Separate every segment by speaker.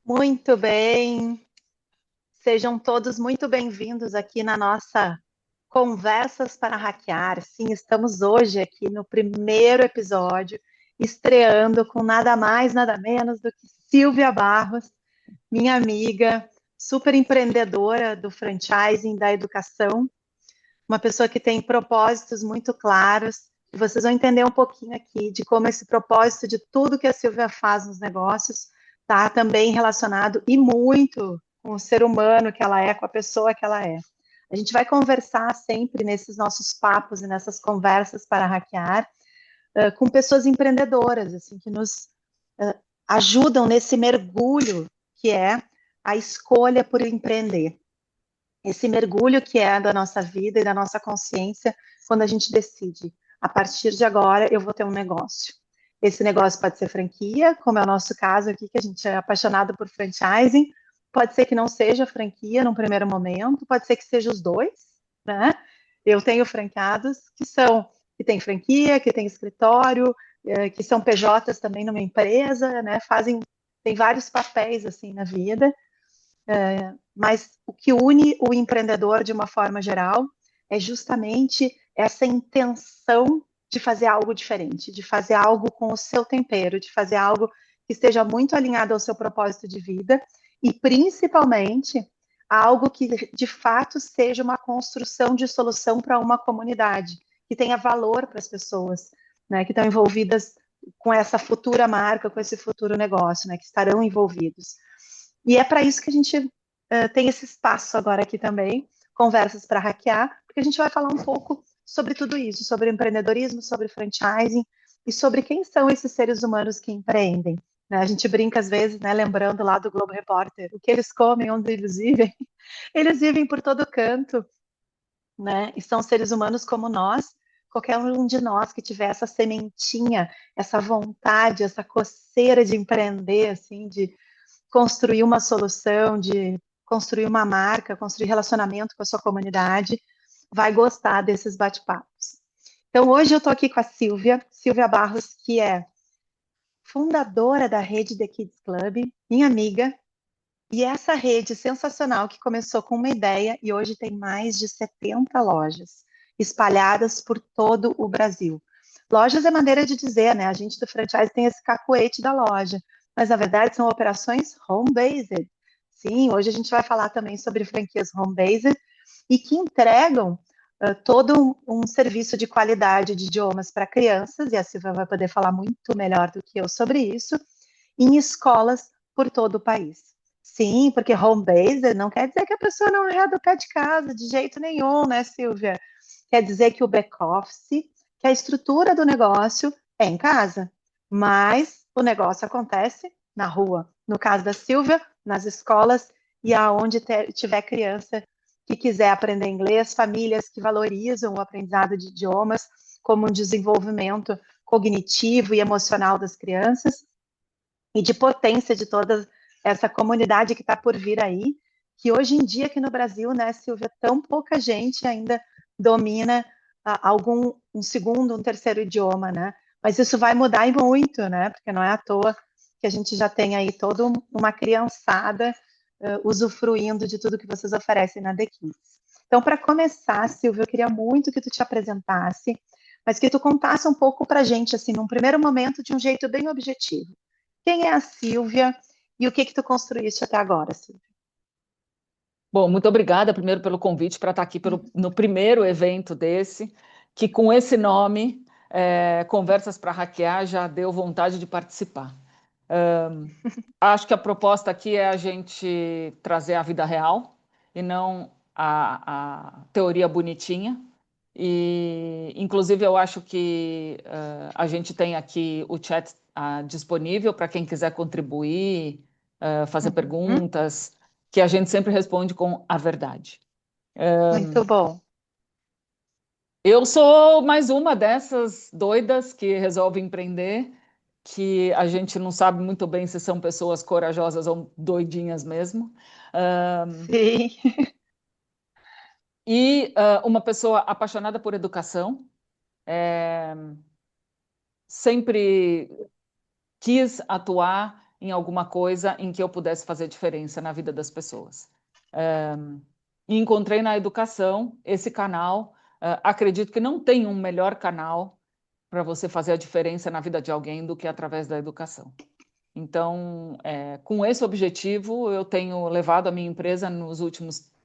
Speaker 1: Muito bem, sejam todos muito bem-vindos aqui na nossa Conversas para Hackear. Sim, estamos hoje aqui no primeiro episódio, estreando com nada mais, nada menos do que Silvia Barros, minha amiga, super empreendedora do franchising, da educação, uma pessoa que tem propósitos muito claros. E vocês vão entender um pouquinho aqui de como esse propósito de tudo que a Silvia faz nos negócios está também relacionado e muito com o ser humano que ela é, com a pessoa que ela é. A gente vai conversar sempre nesses nossos papos e nessas conversas para hackear com pessoas empreendedoras, assim, que nos uh, ajudam nesse mergulho que é a escolha por empreender, esse mergulho que é da nossa vida e da nossa consciência quando a gente decide, a partir de agora eu vou ter um negócio. Esse negócio pode ser franquia, como é o nosso caso aqui, que a gente é apaixonado por franchising, pode ser que não seja franquia num primeiro momento, pode ser que seja os dois, né? Eu tenho franqueados que têm franquia, que têm escritório, que são PJs também numa empresa, né? Tem vários papéis assim na vida, mas o que une o empreendedor de uma forma geral é justamente essa intenção de fazer algo diferente, de fazer algo com o seu tempero, de fazer algo que esteja muito alinhado ao seu propósito de vida e, principalmente, algo que de fato seja uma construção de solução para uma comunidade, que tenha valor para as pessoas, né, que estão envolvidas com essa futura marca, com esse futuro negócio, né, que estarão envolvidos. E é para isso que a gente tem esse espaço agora aqui também, Conversas para Hackear, porque a gente vai falar um pouco sobre tudo isso, sobre empreendedorismo, sobre franchising e sobre quem são esses seres humanos que empreendem. Né? A gente brinca às vezes, né, lembrando lá do Globo Repórter, o que eles comem, onde eles vivem. Eles vivem por todo canto, né? E são seres humanos como nós, qualquer um de nós que tiver essa sementinha, essa vontade, essa coceira de empreender, assim, de construir uma solução, de construir uma marca, construir relacionamento com a sua comunidade, vai gostar desses bate-papos. Então, hoje eu estou aqui com a Silvia Barros, que é fundadora da rede The Kids Club, minha amiga, e essa rede sensacional que começou com uma ideia e hoje tem mais de 70 lojas espalhadas por todo o Brasil. Lojas é maneira de dizer, né? A gente do franchise tem esse cacuete da loja, mas na verdade são operações home-based. Sim, hoje a gente vai falar também sobre franquias home-based e que entregam todo um serviço de qualidade de idiomas para crianças, e a Silvia vai poder falar muito melhor do que eu sobre isso, em escolas por todo o país. Sim, porque home-based não quer dizer que a pessoa não é do pé de casa, de jeito nenhum, né, Silvia? Quer dizer que o back-office, que a estrutura do negócio é em casa, mas o negócio acontece na rua. No caso da Silvia, nas escolas e aonde tiver criança que quiser aprender inglês, famílias que valorizam o aprendizado de idiomas como um desenvolvimento cognitivo e emocional das crianças e de potência de toda essa comunidade que está por vir aí, que hoje em dia aqui no Brasil, né, Silvia, tão pouca gente ainda domina um segundo, um terceiro idioma, né? Mas isso vai mudar e muito, né? Porque não é à toa que a gente já tem aí toda uma criançada usufruindo de tudo que vocês oferecem na The Kids. Então, para começar, Silvia, eu queria muito que tu te apresentasse, mas que tu contasse um pouco para a gente, assim, num primeiro momento, de um jeito bem objetivo. Quem é a Silvia e o que que tu construíste até agora, Silvia?
Speaker 2: Bom, muito obrigada primeiro pelo convite para estar aqui no primeiro evento desse, que com esse nome, Conversas para Hackear, já deu vontade de participar. Acho que a proposta aqui é a gente trazer a vida real e não a teoria bonitinha. E, inclusive, eu acho que a gente tem aqui o chat disponível para quem quiser contribuir, fazer
Speaker 1: Uhum,
Speaker 2: perguntas, que a gente sempre responde com a verdade.
Speaker 1: muito bom.
Speaker 2: Eu sou mais uma dessas doidas que resolve empreender, que a gente não sabe muito bem se são pessoas corajosas ou doidinhas mesmo.
Speaker 1: Sim.
Speaker 2: E uma pessoa apaixonada por educação, sempre quis atuar em alguma coisa em que eu pudesse fazer diferença na vida das pessoas. E encontrei na educação esse canal. Acredito que não tem um melhor canal para você fazer a diferença na vida de alguém do que através da educação. Então, com esse objetivo, eu tenho levado a minha empresa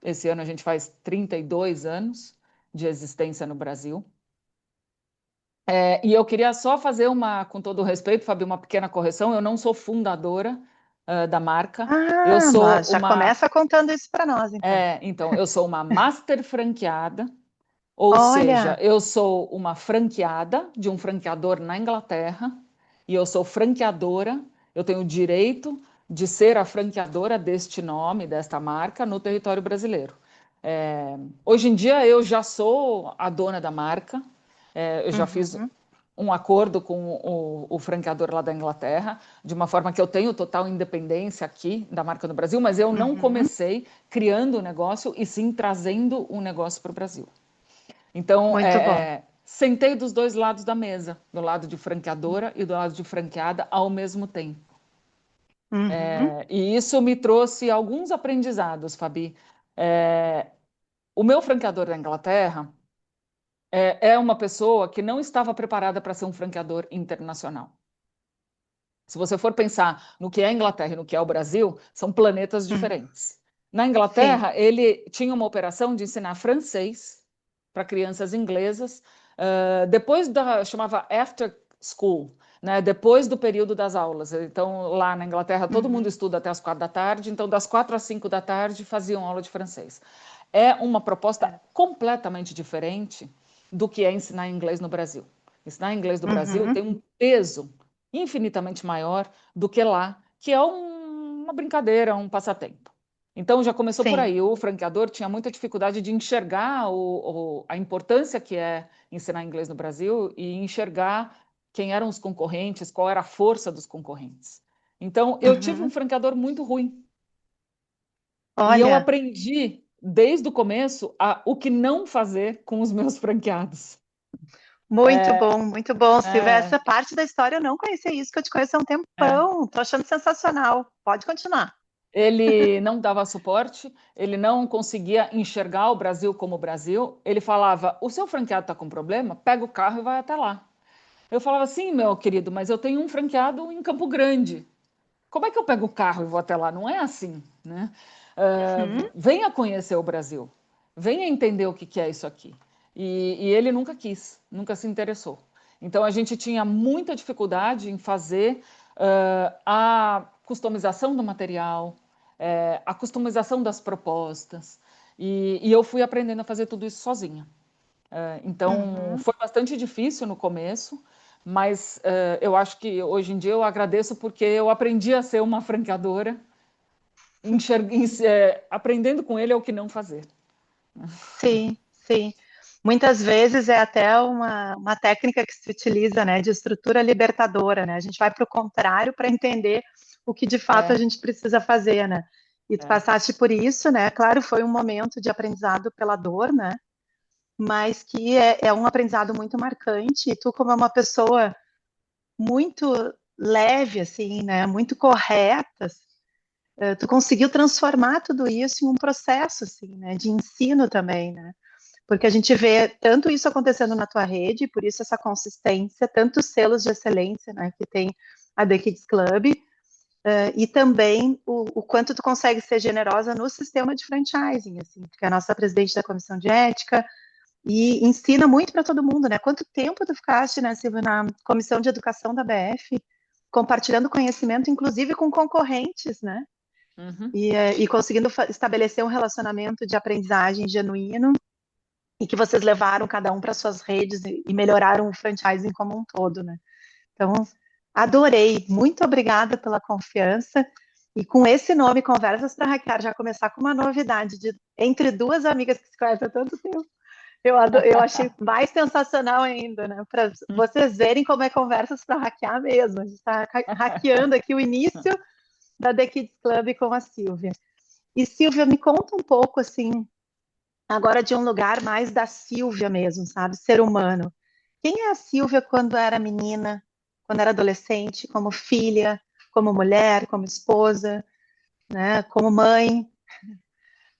Speaker 2: esse ano a gente faz 32 anos de existência no Brasil. E eu queria só fazer com todo o respeito, Fabi, uma pequena correção. Eu não sou fundadora da marca. Eu
Speaker 1: Ah,
Speaker 2: sou
Speaker 1: mas já
Speaker 2: uma,
Speaker 1: começa contando isso para nós, então.
Speaker 2: então, eu sou uma master franqueada, ou seja,
Speaker 1: Olha,
Speaker 2: eu sou uma franqueada de um franqueador na Inglaterra e eu sou franqueadora. Eu tenho o direito de ser a franqueadora deste nome, desta marca, no território brasileiro. Hoje em dia eu já sou a dona da marca. Eu já fiz
Speaker 1: uhum,
Speaker 2: um acordo com o franqueador lá da Inglaterra, de uma forma que eu tenho total independência aqui da marca no Brasil, mas eu não
Speaker 1: uhum,
Speaker 2: comecei criando o negócio e sim trazendo o negócio para o Brasil. Então,
Speaker 1: muito bom.
Speaker 2: sentei dos dois lados da mesa, do lado de franqueadora e do lado de franqueada ao mesmo tempo.
Speaker 1: Uhum,
Speaker 2: E isso me trouxe alguns aprendizados, Fabi. O meu franqueador da Inglaterra é uma pessoa que não estava preparada para ser um franqueador internacional. Se você for pensar no que é a Inglaterra e no que é o Brasil, são planetas
Speaker 1: uhum,
Speaker 2: diferentes. Na
Speaker 1: sim,
Speaker 2: Inglaterra, ele tinha uma operação de ensinar francês para crianças inglesas, chamava after school, né, depois do período das aulas. Então, lá na Inglaterra, todo mundo
Speaker 1: uhum,
Speaker 2: estuda até as 4 da tarde, então, das 4 às 5 da tarde, faziam aula de francês. É uma proposta
Speaker 1: é,
Speaker 2: completamente diferente do que é ensinar inglês no Brasil. Ensinar inglês no Brasil
Speaker 1: uhum,
Speaker 2: tem um peso infinitamente maior do que lá, que é uma brincadeira, um passatempo. Então já começou por
Speaker 1: sim,
Speaker 2: aí. O franqueador tinha muita dificuldade de enxergar a importância que é ensinar inglês no Brasil e enxergar quem eram os concorrentes, qual era a força dos concorrentes. Então eu tive um
Speaker 1: uhum.
Speaker 2: franqueador muito ruim e eu
Speaker 1: Olha,
Speaker 2: aprendi desde o começo o que não fazer com os meus franqueados.
Speaker 1: muito bom, Silvia.
Speaker 2: É,
Speaker 1: Essa parte da história eu não conhecia isso, que eu te conheço há um
Speaker 2: é.
Speaker 1: tempão. Tô achando sensacional. Pode continuar.
Speaker 2: Ele não dava suporte, ele não conseguia enxergar o Brasil como o Brasil. Ele falava: o seu franqueado está com problema? Pega o carro e vai até lá. Eu falava: sim, meu querido, mas eu tenho um franqueado em Campo Grande. Como é que eu pego o carro e vou até lá? Não é assim, né?
Speaker 1: Uhum,
Speaker 2: Venha conhecer o Brasil, venha entender o que é isso aqui. E ele nunca quis, nunca se interessou. Então a gente tinha muita dificuldade em fazer a customização do material, a customização das propostas. E eu fui aprendendo a fazer tudo isso sozinha. Então,
Speaker 1: uhum.
Speaker 2: foi bastante difícil no começo, mas eu acho que hoje em dia eu agradeço porque eu aprendi a ser uma franqueadora, aprendendo com ele é o que não fazer.
Speaker 1: Sim, sim. Muitas vezes é até uma técnica que se utiliza, né, de estrutura libertadora, né? A gente vai para o contrário para entender o que de fato a
Speaker 2: É,
Speaker 1: gente precisa fazer, né? E tu
Speaker 2: é,
Speaker 1: passaste por isso, né? Claro, foi um momento de aprendizado pela dor, né? Mas que é um aprendizado muito marcante. E tu, como é uma pessoa muito leve, assim, né? Muito correta, tu conseguiu transformar tudo isso em um processo, assim, né? De ensino também, né? Porque a gente vê tanto isso acontecendo na tua rede, por isso essa consistência, tantos selos de excelência, né, que tem a The Kids Club, e também o quanto tu consegue ser generosa no sistema de franchising, assim, porque a nossa presidente da comissão de ética e ensina muito para todo mundo, né? Quanto tempo tu ficaste, né, Silvia, na comissão de educação da BF, compartilhando conhecimento, inclusive com concorrentes, né?
Speaker 2: uhum,
Speaker 1: E conseguindo estabelecer um relacionamento de aprendizagem genuíno e que vocês levaram cada um para suas redes e melhoraram o franchising como um todo, né? Então, adorei. Muito obrigada pela confiança. E com esse nome, Conversas para Hackear, já começar com uma novidade de entre duas amigas que se conhecem há tanto tempo. Eu achei mais sensacional ainda, né? Para vocês verem como é Conversas para Hackear mesmo. A gente está hackeando aqui o início da The Kids Club com a Silvia. E Silvia, me conta um pouco assim, agora de um lugar mais da Silvia mesmo, sabe? Ser humano. Quem é a Silvia quando era menina, quando era adolescente, como filha, como mulher, como esposa, né, como mãe.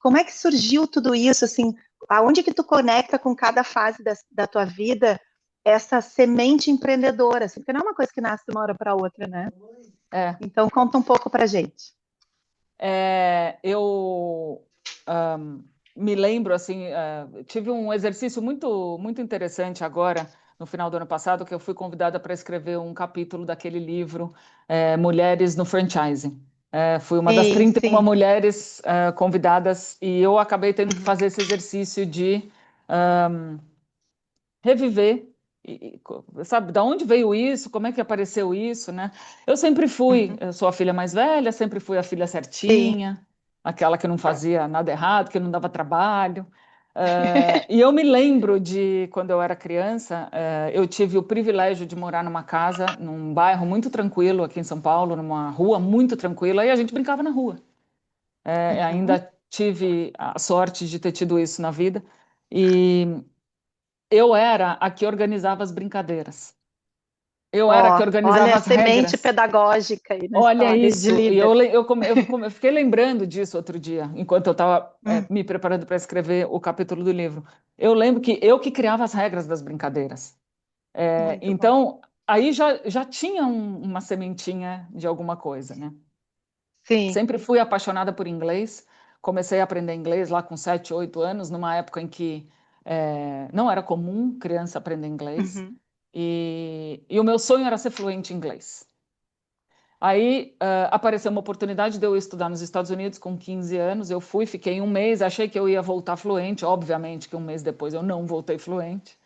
Speaker 1: Como é que surgiu tudo isso, assim, aonde que tu conecta com cada fase da tua vida essa semente empreendedora, assim, porque não é uma coisa que nasce de uma hora para outra, né?
Speaker 2: É,
Speaker 1: Então conta um pouco pra gente.
Speaker 2: eu me lembro assim, tive um exercício muito interessante agora no final do ano passado que eu fui convidada para escrever um capítulo daquele livro Mulheres no Franchising. Fui uma das
Speaker 1: Sim,
Speaker 2: 31
Speaker 1: sim.
Speaker 2: mulheres convidadas e eu acabei tendo que
Speaker 1: Uhum,
Speaker 2: fazer esse exercício de reviver, sabe, da onde veio isso, como é que apareceu isso, né?
Speaker 1: uhum.
Speaker 2: Eu sou a filha mais velha, sempre fui a filha
Speaker 1: Sim.
Speaker 2: certinha, aquela que não fazia nada errado, que não dava trabalho. E eu me lembro de quando eu era criança, eu tive o privilégio de morar numa casa, num bairro muito tranquilo aqui em São Paulo, numa rua muito tranquila, e a gente brincava na rua.
Speaker 1: Uhum.
Speaker 2: Ainda tive a sorte de ter tido isso na vida. E eu era a que organizava as brincadeiras. Eu era a que
Speaker 1: Ó, olha
Speaker 2: organizava
Speaker 1: a
Speaker 2: as
Speaker 1: semente
Speaker 2: regras.
Speaker 1: pedagógica aí na
Speaker 2: Olha
Speaker 1: história de
Speaker 2: isso. E
Speaker 1: líder.
Speaker 2: eu fiquei lembrando disso outro dia, enquanto eu estava
Speaker 1: Hum,
Speaker 2: me preparando para escrever o capítulo do livro. Eu lembro que eu que criava as regras das brincadeiras.
Speaker 1: muito bom.
Speaker 2: Então, aí já tinha uma sementinha de alguma coisa, né?
Speaker 1: Sim.
Speaker 2: Sempre fui apaixonada por inglês. Comecei a aprender inglês lá com 7, 8 anos, numa época em que não era comum criança aprender inglês.
Speaker 1: Uhum.
Speaker 2: E o meu sonho era ser fluente em inglês. Aí apareceu uma oportunidade de eu estudar nos Estados Unidos com 15 anos. Eu fui, fiquei um mês, achei que eu ia voltar fluente. Obviamente que um mês depois eu não voltei fluente.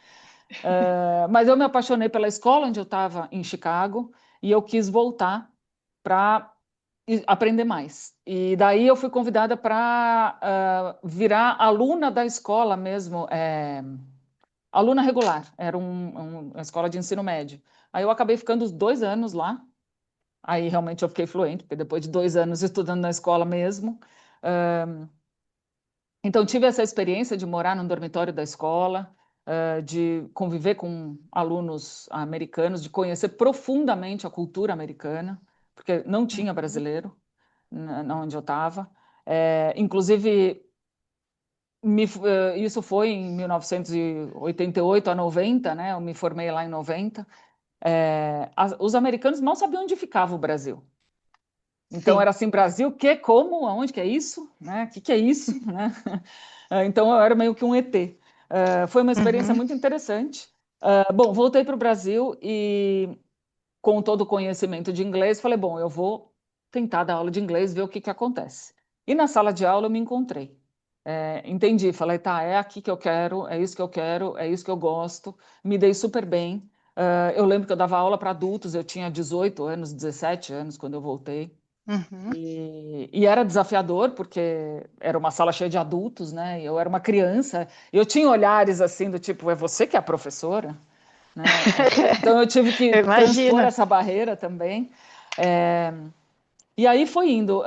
Speaker 2: Mas eu me apaixonei pela escola onde eu estava em Chicago e eu quis voltar para aprender mais. E daí eu fui convidada para virar aluna da escola mesmo, aluna regular, era uma escola de ensino médio. Aí eu acabei ficando os 2 anos lá, aí realmente eu fiquei fluente, porque depois de 2 anos estudando na escola mesmo. Então tive essa experiência de morar no dormitório da escola, de conviver com alunos americanos, de conhecer profundamente a cultura americana, porque não tinha
Speaker 1: Uhum.
Speaker 2: brasileiro onde eu estava. Inclusive, isso foi em 1988 a 90, né? Eu me formei lá em 90. Os americanos mal sabiam onde ficava o Brasil. Então
Speaker 1: Sim.
Speaker 2: era assim, Brasil, que, como, aonde que é isso, né? O que que é isso, né? Então eu era meio que um ET. Foi uma experiência
Speaker 1: Uhum.
Speaker 2: muito interessante. Bom, voltei para o Brasil e com todo o conhecimento de inglês, falei, bom, eu vou tentar dar aula de inglês, ver o que que acontece. E na sala de aula eu me encontrei. Entendi, falei, tá, é aqui que eu quero, é isso que eu quero, é isso que eu gosto. Me dei super bem. Eu lembro que eu dava aula para adultos, eu tinha 18 anos, 17 anos quando eu voltei.
Speaker 1: Uhum.
Speaker 2: E era desafiador, porque era uma sala cheia de adultos, né? Eu era uma criança, e eu tinha olhares assim do tipo, é você que é a professora? Né? Então eu tive que
Speaker 1: Eu
Speaker 2: transpor
Speaker 1: imagino.
Speaker 2: essa barreira também. É, e aí foi indo.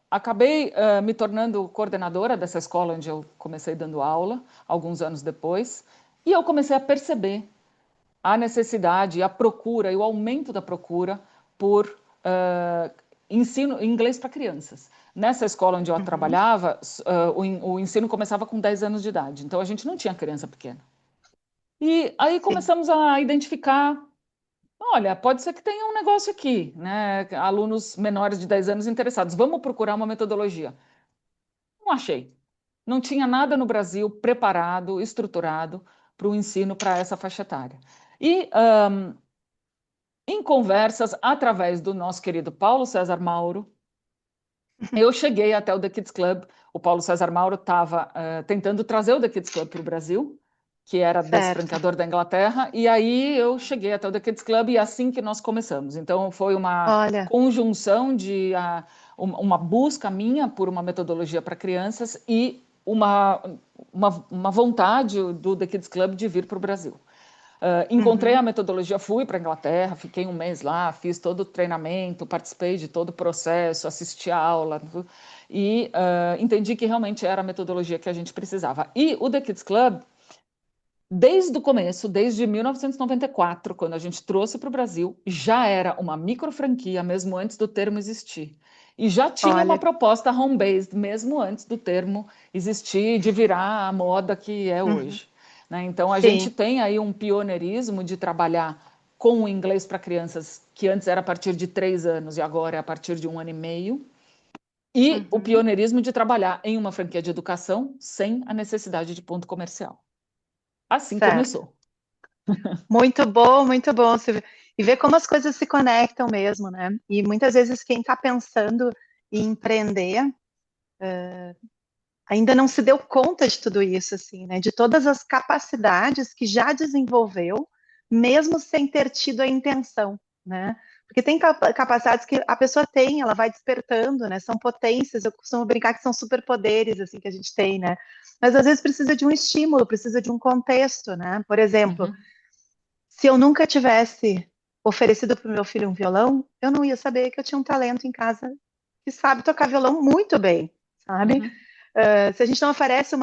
Speaker 2: Acabei me tornando coordenadora dessa escola onde eu comecei dando aula, alguns anos depois, e eu comecei a perceber a necessidade, a procura e o aumento da procura por ensino inglês para crianças. Nessa escola onde eu
Speaker 1: Uhum.
Speaker 2: trabalhava, o ensino começava com 10 anos de idade, então a gente não tinha criança pequena. E aí
Speaker 1: Sim.
Speaker 2: começamos a identificar. Olha, pode ser que tenha um negócio aqui, né? Alunos menores de 10 anos interessados. Vamos procurar uma metodologia. Não achei. Não tinha nada no Brasil preparado, estruturado para o ensino para essa faixa etária. E em conversas, através do nosso querido Paulo César Mauro, eu cheguei até o The Kids Club. O Paulo César Mauro estava tentando trazer o The Kids Club para o Brasil, que era desse
Speaker 1: Certo.
Speaker 2: franqueador da Inglaterra, e aí eu cheguei até o The Kids Club e é assim que nós começamos. Então foi uma
Speaker 1: Olha.
Speaker 2: conjunção de uma busca minha por uma metodologia para crianças e uma vontade do The Kids Club de vir para o Brasil. Encontrei a
Speaker 1: Uhum.
Speaker 2: metodologia, fui para a Inglaterra, fiquei um mês lá, fiz todo o treinamento, participei de todo o processo, assisti a aula e entendi que realmente era a metodologia que a gente precisava. E o The Kids Club Desde o começo, desde 1994, quando a gente trouxe para o Brasil, já era uma micro franquia, mesmo antes do termo existir. E já tinha uma
Speaker 1: Olha,
Speaker 2: proposta home-based, mesmo antes do termo existir, de virar a moda que é
Speaker 1: uhum,
Speaker 2: hoje. Né? Então, a gente
Speaker 1: sim,
Speaker 2: tem aí um pioneirismo de trabalhar com o inglês para crianças, que antes era a partir de 3 anos e agora é a partir de 1 ano e meio. E o
Speaker 1: uhum,
Speaker 2: pioneirismo de trabalhar em uma franquia de educação sem a necessidade de ponto comercial. Assim
Speaker 1: certo.
Speaker 2: começou.
Speaker 1: Muito bom, Silvia. E ver como as coisas se conectam mesmo, né? E muitas vezes quem está pensando em empreender ainda não se deu conta de tudo isso, assim, né? De todas as capacidades que já desenvolveu, mesmo sem ter tido a intenção, né? Porque tem capacidades que a pessoa tem, ela vai despertando, né? São potências, eu costumo brincar que são superpoderes, assim, que a gente tem, né? Mas às vezes precisa de um estímulo, precisa de um contexto, né? Por exemplo,
Speaker 2: Uhum,
Speaker 1: se eu nunca tivesse oferecido para o meu filho um violão, eu não ia saber que eu tinha um talento em casa que sabe tocar violão muito bem, sabe?
Speaker 2: uhum.
Speaker 1: Se a gente não oferece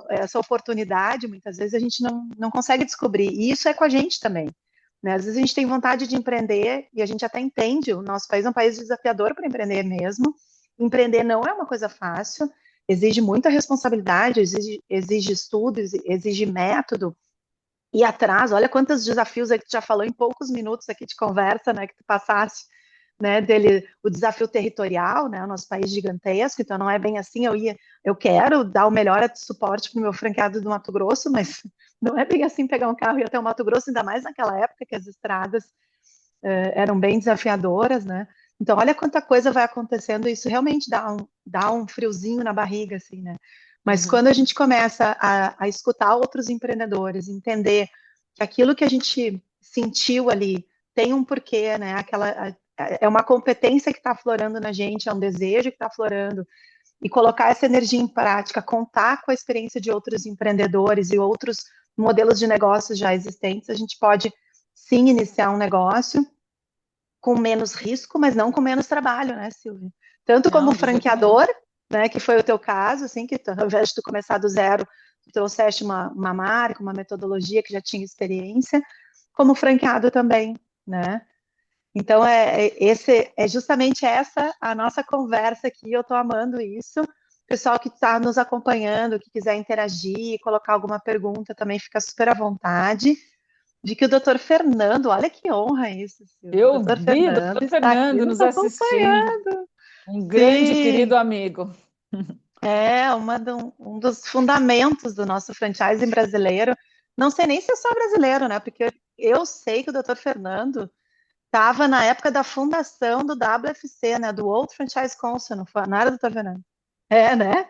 Speaker 1: essa oportunidade, muitas vezes a gente não consegue descobrir. E isso é com a gente também. Né? Às vezes a gente tem vontade de empreender e a gente até entende, o nosso país é um país desafiador para empreender mesmo. Empreender não é uma coisa fácil, exige muita responsabilidade, exige estudo, exige método, e atrás, olha quantos desafios aí que tu já falou em poucos minutos aqui de conversa, né, que tu passaste, né, dele, o desafio territorial, né, o nosso país gigantesco, então não é bem assim, eu quero dar o melhor suporte para o meu franqueado do Mato Grosso, mas não é bem assim pegar um carro e ir até o Mato Grosso, ainda mais naquela época que as estradas eram bem desafiadoras, né, então olha quanta coisa vai acontecendo, e isso realmente dá um friozinho na barriga, assim, né, mas
Speaker 2: Uhum.
Speaker 1: quando a gente começa a escutar outros empreendedores, entender que aquilo que a gente sentiu ali tem um porquê, né? É uma competência que está aflorando na gente, é um desejo que está aflorando, e colocar essa energia em prática, contar com a experiência de outros empreendedores e outros modelos de negócios já existentes, a gente pode sim iniciar um negócio com menos risco, mas não com menos trabalho, né, Silvia? Tanto como
Speaker 2: Não, de jeito nenhum.
Speaker 1: franqueador, né, que foi o teu caso, assim, que ao invés de tu começar do zero, tu trouxeste uma marca, uma metodologia que já tinha experiência, como franqueado também, né? Então, é justamente essa a nossa conversa aqui, eu estou amando isso. Pessoal que está nos acompanhando, que quiser interagir, colocar alguma pergunta, também fica super à vontade. De que o doutor Fernando, olha que honra isso, Silvio. O
Speaker 2: Eu
Speaker 1: doutor
Speaker 2: vi,
Speaker 1: Fernando
Speaker 2: doutor
Speaker 1: está aqui
Speaker 2: Fernando
Speaker 1: nos
Speaker 2: nos assistindo,
Speaker 1: acompanhando.
Speaker 2: um grande e
Speaker 1: Sim,
Speaker 2: querido amigo.
Speaker 1: é um dos fundamentos do nosso franchising brasileiro. Não sei nem se é só brasileiro, né? Porque eu sei que o doutor Fernando estava na época da fundação do WFC, né? Do World Franchise Council, não era, doutor Fernando? É, né?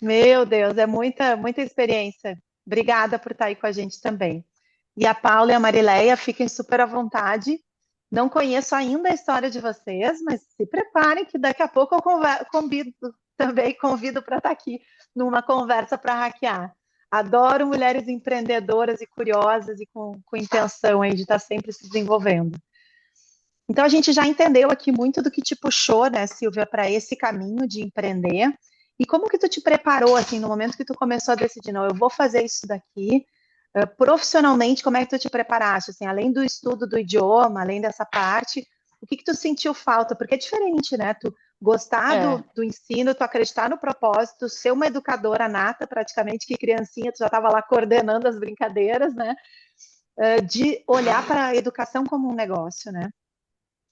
Speaker 1: Meu Deus, é muita, muita experiência. Obrigada por estar aí com a gente também. E a Paula e a Marileia, fiquem super à vontade. Não conheço ainda a história de vocês, mas se preparem que daqui a pouco eu convido para estar aqui numa conversa para hackear. Adoro mulheres empreendedoras e curiosas e com intenção aí de estar sempre se desenvolvendo. Então a gente já entendeu aqui muito do que te puxou, né, Silvia, para esse caminho de empreender. E como que tu te preparou, assim, no momento que tu começou a decidir, não, eu vou fazer isso daqui, profissionalmente, como é que tu te preparaste? Assim, além do estudo do idioma, além dessa parte, o que que tu sentiu falta? Porque é diferente, né? Tu gostar
Speaker 2: É,
Speaker 1: do ensino, tu acreditar no propósito, ser uma educadora nata, praticamente, que criancinha, tu já estava lá coordenando as brincadeiras, né? De olhar para a educação como um negócio, né?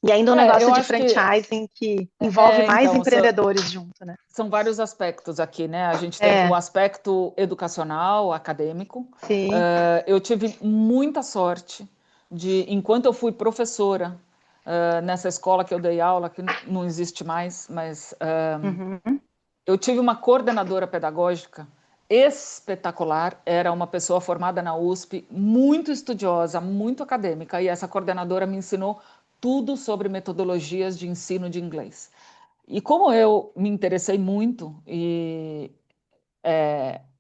Speaker 1: E ainda um negócio
Speaker 2: eu
Speaker 1: de
Speaker 2: acho que,
Speaker 1: franchising que envolve mais
Speaker 2: então,
Speaker 1: empreendedores junto, né?
Speaker 2: são vários aspectos aqui, né? A gente tem o
Speaker 1: É,
Speaker 2: aspecto educacional, acadêmico.
Speaker 1: sim.
Speaker 2: Eu tive muita sorte de, enquanto eu fui professora, nessa escola que eu dei aula, que não existe mais, mas
Speaker 1: Uhum.
Speaker 2: eu tive uma coordenadora pedagógica espetacular, era uma pessoa formada na USP, muito estudiosa, muito acadêmica, e essa coordenadora me ensinou tudo sobre metodologias de ensino de inglês. E como eu me interessei muito e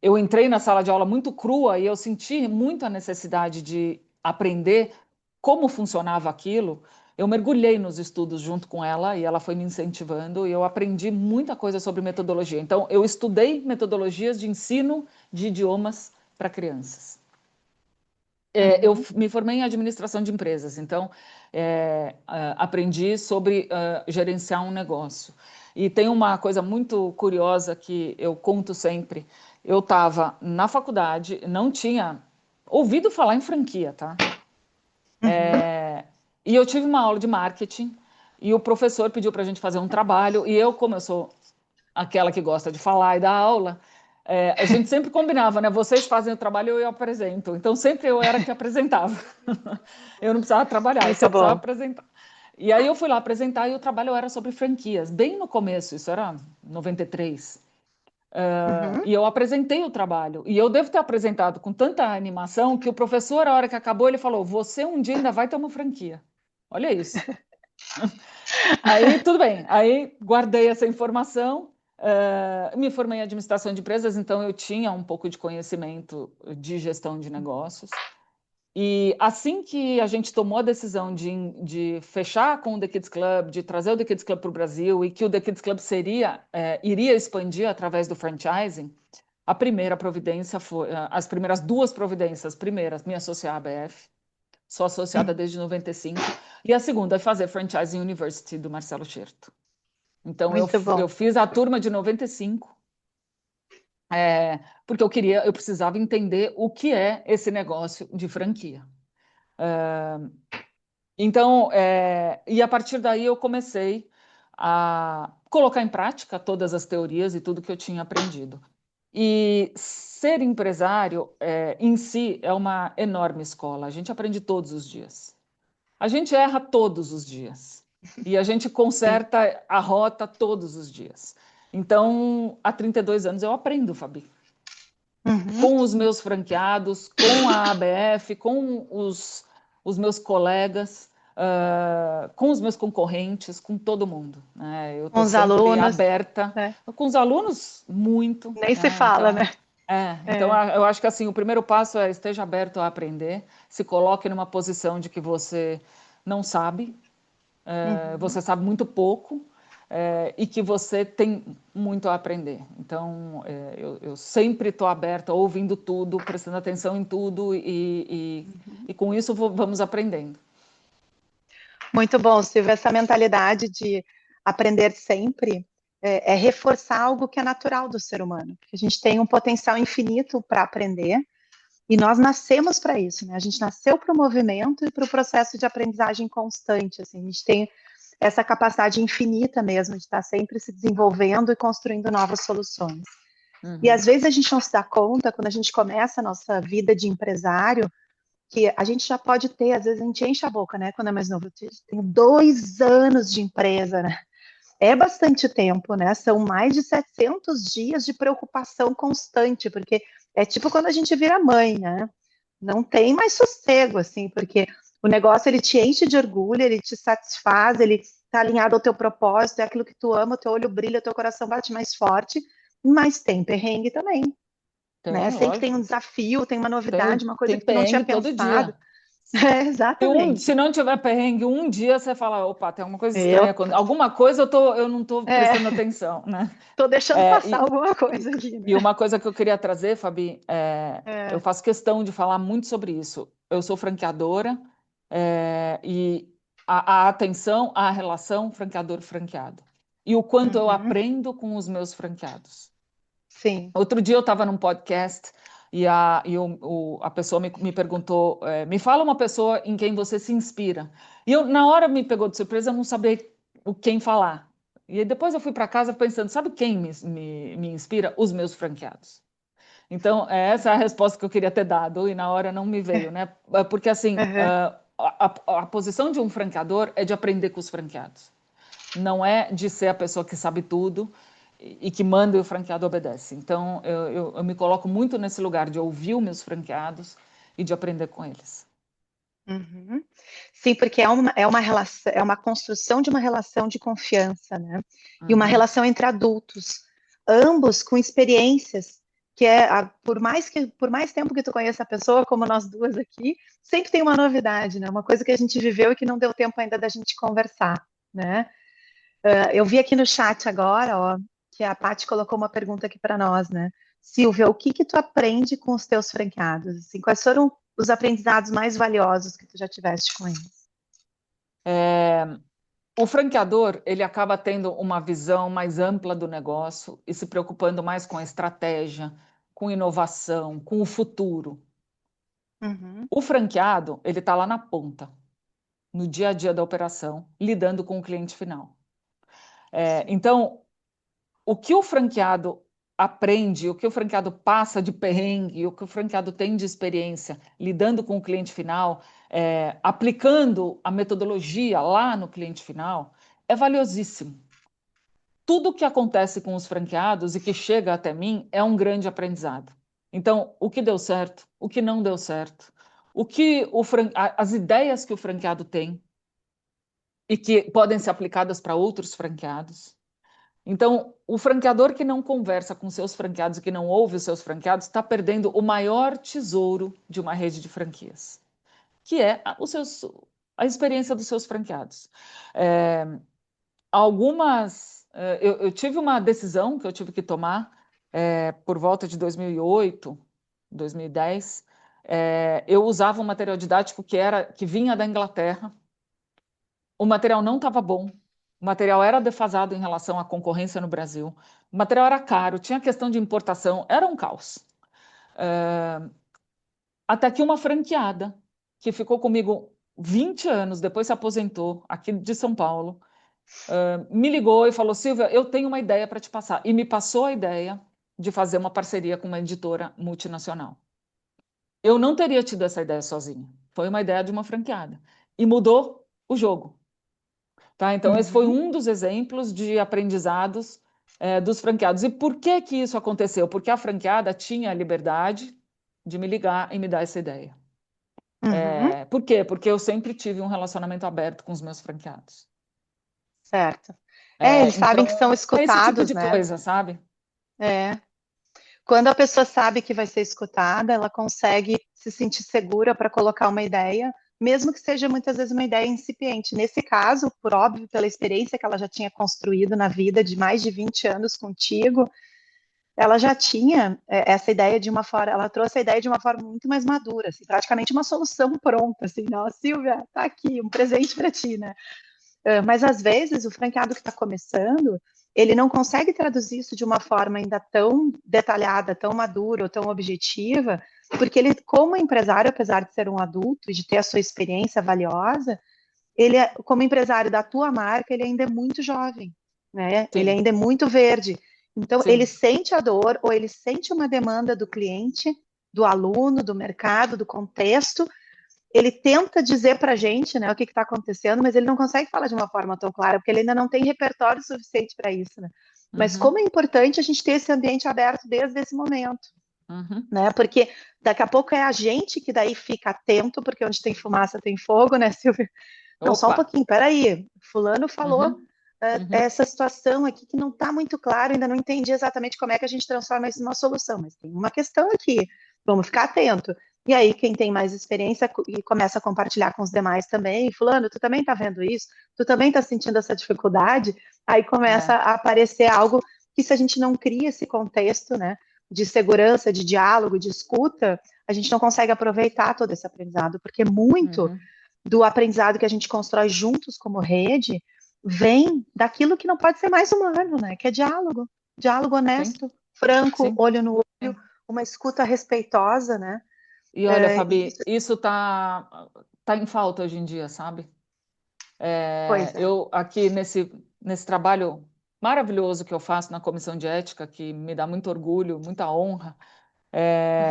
Speaker 2: eu entrei na sala de aula muito crua e eu senti muito a necessidade de aprender como funcionava aquilo, eu mergulhei nos estudos junto com ela e ela foi me incentivando e eu aprendi muita coisa sobre metodologia. Então, eu estudei metodologias de ensino de idiomas para crianças. Eu me formei em administração de empresas, então aprendi sobre gerenciar um negócio. E tem uma coisa muito curiosa que eu conto sempre. Eu estava na faculdade, não tinha ouvido falar em franquia, tá? E eu tive uma aula de marketing e o professor pediu para a gente fazer um trabalho e eu, como eu sou aquela que gosta de falar e dar aula, a gente sempre combinava, né? Vocês fazem o trabalho e eu apresento. Então sempre eu era que apresentava. Eu não precisava trabalhar, eu
Speaker 1: Muito
Speaker 2: só precisava
Speaker 1: bom.
Speaker 2: apresentar. E aí eu fui lá apresentar e o trabalho era sobre franquias, bem no começo, isso era 93.
Speaker 1: Uhum.
Speaker 2: E eu apresentei o trabalho. E eu devo ter apresentado com tanta animação que o professor, a hora que acabou, ele falou: Você um dia ainda vai ter uma franquia. Olha isso. Aí, tudo bem. Aí, guardei essa informação. Me formei em administração de empresas, então eu tinha um pouco de conhecimento de gestão de negócios. E assim que a gente tomou a decisão de fechar com o The Kids Club, de trazer o The Kids Club para o Brasil e que o The Kids Club iria expandir através do franchising, a primeira providência foi, as primeiras duas providências, primeiras, me associar à ABF, sou associada desde 95, e a segunda é fazer Franchising University do Marcelo Scherto. Então
Speaker 1: Muito
Speaker 2: eu
Speaker 1: bom.
Speaker 2: fiz a turma de 95, porque eu precisava entender o que é esse negócio de franquia. Então, e a partir daí eu comecei a colocar em prática todas as teorias e tudo que eu tinha aprendido. E ser empresário em si é uma enorme escola. A gente aprende todos os dias. A gente erra todos os dias. E a gente
Speaker 1: Sim.
Speaker 2: conserta a rota todos os dias. Então, há 32 anos eu aprendo, Fabi.
Speaker 1: Uhum.
Speaker 2: Com os meus franqueados, com a ABF, com os meus colegas, com os meus concorrentes, com todo mundo, né? Eu
Speaker 1: Com
Speaker 2: estou
Speaker 1: os
Speaker 2: sempre
Speaker 1: alunos,
Speaker 2: aberta,
Speaker 1: né?
Speaker 2: com os alunos, muito,
Speaker 1: Nem se
Speaker 2: né?
Speaker 1: fala, né?
Speaker 2: Então
Speaker 1: É.
Speaker 2: eu acho que assim, o primeiro passo é esteja aberto a aprender, se coloque numa posição de que você não sabe,
Speaker 1: Uhum.
Speaker 2: você sabe muito pouco, e que você tem muito a aprender. Então, eu sempre estou aberta, ouvindo tudo, prestando atenção em tudo, e com isso vamos aprendendo.
Speaker 1: Muito bom, Silvia. Essa mentalidade de aprender sempre é reforçar algo que é natural do ser humano. A gente tem um potencial infinito para aprender e nós nascemos para isso, né? A gente nasceu para o movimento e para o processo de aprendizagem constante. Assim, a gente tem essa capacidade infinita mesmo de estar sempre se desenvolvendo e construindo novas soluções. E às
Speaker 2: Uhum.
Speaker 1: vezes a gente não se dá conta, quando a gente começa a nossa vida de empresário, que a gente já pode ter, às vezes a gente enche a boca, né? Quando é mais novo, eu tenho 2 anos de empresa, né? É bastante tempo, né? São mais de 700 dias de preocupação constante, porque é tipo quando a gente vira mãe, né? Não tem mais sossego, assim, porque o negócio ele te enche de orgulho, ele te satisfaz, ele está alinhado ao teu propósito, é aquilo que tu ama, o teu olho brilha, o teu coração bate mais forte, mas tem perrengue também, né?
Speaker 2: Tem,
Speaker 1: Sempre tem um
Speaker 2: lógico.
Speaker 1: desafio, tem uma novidade, uma coisa
Speaker 2: Tem
Speaker 1: que tu não tinha
Speaker 2: perrengue todo
Speaker 1: pensado.
Speaker 2: dia.
Speaker 1: É,
Speaker 2: Se
Speaker 1: exatamente.
Speaker 2: não tiver perrengue, um dia você fala, opa, tem alguma coisa
Speaker 1: Eu
Speaker 2: estranha, alguma coisa eu não estou
Speaker 1: é,
Speaker 2: prestando atenção, né?
Speaker 1: tô deixando
Speaker 2: É,
Speaker 1: passar
Speaker 2: e,
Speaker 1: alguma coisa aqui,
Speaker 2: E
Speaker 1: né?
Speaker 2: uma coisa que eu queria trazer, Fabi, eu
Speaker 1: É,
Speaker 2: faço questão de falar muito sobre isso. Eu sou franqueadora, e a atenção à relação franqueador-franqueado. E o quanto eu
Speaker 1: uhum,
Speaker 2: aprendo com os meus franqueados.
Speaker 1: sim.
Speaker 2: Outro dia eu estava num podcast a pessoa me perguntou, me fala uma pessoa em quem você se inspira. E na hora me pegou de surpresa, eu não sabia quem falar. E aí depois eu fui para casa pensando, sabe quem me inspira? Os meus franqueados. Então, essa é a resposta que eu queria ter dado e na hora não me veio, né? Porque, assim,
Speaker 1: Uhum,
Speaker 2: a posição de um franqueador é de aprender com os franqueados. Não é de ser a pessoa que sabe tudo e que manda e o franqueado obedece. Então, eu me coloco muito nesse lugar de ouvir os meus franqueados e de aprender com eles.
Speaker 1: uhum. Sim, porque é uma relação, é uma construção de uma relação de confiança, né? E uma
Speaker 2: Uhum.
Speaker 1: relação entre adultos, ambos com experiências, que por mais tempo que tu conheça a pessoa, como nós duas aqui, sempre tem uma novidade, né? Uma coisa que a gente viveu e que não deu tempo ainda da gente conversar, né? Eu vi aqui no chat agora, ó, que a Paty colocou uma pergunta aqui para nós, né? Silvia, o que que tu aprende com os teus franqueados? Assim, quais foram os aprendizados mais valiosos que tu já tiveste com eles?
Speaker 2: O franqueador, ele acaba tendo uma visão mais ampla do negócio e se preocupando mais com a estratégia, com inovação, com o futuro.
Speaker 1: Uhum.
Speaker 2: O franqueado, ele está lá na ponta, no dia a dia da operação, lidando com o cliente final. Então, o que o franqueado aprende, o que o franqueado passa de perrengue, o que o franqueado tem de experiência lidando com o cliente final, aplicando a metodologia lá no cliente final, é valiosíssimo. Tudo o que acontece com os franqueados e que chega até mim é um grande aprendizado. Então, o que deu certo, o que não deu certo, as ideias que o franqueado tem e que podem ser aplicadas para outros franqueados. Então, o franqueador que não conversa com seus franqueados e que não ouve os seus franqueados está perdendo o maior tesouro de uma rede de franquias, que é a experiência dos seus franqueados. É, eu tive uma decisão que eu tive que tomar por volta de 2008, 2010. Eu usava um material didático que vinha da Inglaterra. O material não estava bom, o material era defasado em relação à concorrência no Brasil, o material era caro, tinha questão de importação, era um caos. Até que uma franqueada, que ficou comigo 20 anos, depois se aposentou, aqui de São Paulo, me ligou e falou: Silvia, eu tenho uma ideia para te passar. E me passou a ideia de fazer uma parceria com uma editora multinacional. Eu não teria tido essa ideia sozinha. Foi uma ideia de uma franqueada. E mudou o jogo. Tá? Então, esse foi
Speaker 1: Uhum.
Speaker 2: um dos exemplos de aprendizados dos franqueados. E por que que isso aconteceu? Porque a franqueada tinha a liberdade de me ligar e me dar essa ideia.
Speaker 1: Uhum.
Speaker 2: Por quê? Porque eu sempre tive um relacionamento aberto com os meus franqueados.
Speaker 1: Certo. Eles sabem que são
Speaker 2: Então, é esse tipo
Speaker 1: escutados,
Speaker 2: de
Speaker 1: né?
Speaker 2: coisa, sabe?
Speaker 1: É. Quando a pessoa sabe que vai ser escutada, ela consegue se sentir segura para colocar uma ideia, mesmo que seja muitas vezes uma ideia incipiente. Nesse caso, por óbvio, pela experiência que ela já tinha construído na vida de mais de 20 anos contigo, ela já tinha essa ideia de uma forma, ela trouxe a ideia de uma forma muito mais madura, assim, praticamente uma solução pronta, assim, não, Silvia, tá aqui, um presente para ti, né? Mas às vezes o franqueado que está começando, ele não consegue traduzir isso de uma forma ainda tão detalhada, tão madura ou tão objetiva, porque ele, como empresário, apesar de ser um adulto e de ter a sua experiência valiosa, ele, como empresário da tua marca, ele ainda é muito jovem, né? Ele
Speaker 2: Sim,
Speaker 1: ainda é muito verde. Então, ele
Speaker 2: sim.
Speaker 1: sente a dor ou ele sente uma demanda do cliente, do aluno, do mercado, do contexto, ele tenta dizer para a gente, né, o que está acontecendo, mas ele não consegue falar de uma forma tão clara, porque ele ainda não tem repertório suficiente para isso, né? Mas como
Speaker 2: Uhum,
Speaker 1: é importante a gente ter esse ambiente aberto desde esse momento,
Speaker 2: uhum.
Speaker 1: né? Porque daqui a pouco é a gente que daí fica atento, porque onde tem fumaça tem fogo, né, Silvia? Não, só um
Speaker 2: Opa!
Speaker 1: pouquinho, peraí, fulano falou
Speaker 2: Uhum, uhum.
Speaker 1: essa situação aqui que não está muito claro, ainda não entendi exatamente como é que a gente transforma isso numa solução, mas tem uma questão aqui, vamos ficar atento. E aí, quem tem mais experiência e começa a compartilhar com os demais também, fulano, tu também está vendo isso? Tu também está sentindo essa dificuldade? Aí começa
Speaker 2: É.
Speaker 1: a aparecer algo que, se a gente não cria esse contexto, né, de segurança, de diálogo, de escuta, a gente não consegue aproveitar todo esse aprendizado, porque muito
Speaker 2: Uhum.
Speaker 1: do aprendizado que a gente constrói juntos como rede vem daquilo que não pode ser mais humano, né? Que é diálogo, diálogo
Speaker 2: Sim,
Speaker 1: honesto, franco,
Speaker 2: sim,
Speaker 1: olho no olho,
Speaker 2: sim.
Speaker 1: uma escuta respeitosa, né?
Speaker 2: E olha,
Speaker 1: E
Speaker 2: Fabi,
Speaker 1: isso,
Speaker 2: isso tá em falta hoje em dia, sabe?
Speaker 1: pois é.
Speaker 2: Eu aqui nesse trabalho maravilhoso que eu faço na comissão de ética, que me dá muito orgulho, muita honra,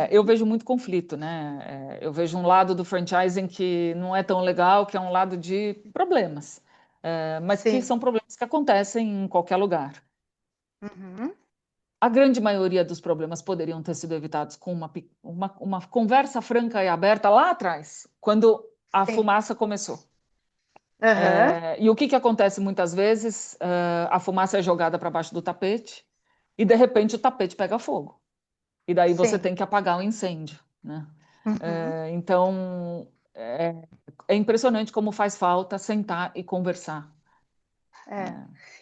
Speaker 2: eu
Speaker 1: Uhum.
Speaker 2: vejo muito conflito, né? Eu vejo um lado do franchising que não é tão legal, que é um lado de problemas, mas que
Speaker 1: Sim.
Speaker 2: são problemas que acontecem em qualquer lugar.
Speaker 1: Uhum.
Speaker 2: A grande maioria dos problemas poderiam ter sido evitados com uma conversa franca e aberta lá atrás, quando a
Speaker 1: Sim.
Speaker 2: fumaça começou.
Speaker 1: Aham.
Speaker 2: E o que que acontece muitas vezes? A fumaça é jogada para baixo do tapete e, de repente, o tapete pega fogo. E daí você
Speaker 1: Sim.
Speaker 2: tem que apagar o incêndio, né?
Speaker 1: Uhum.
Speaker 2: Então, é impressionante como faz falta sentar e conversar.
Speaker 1: É.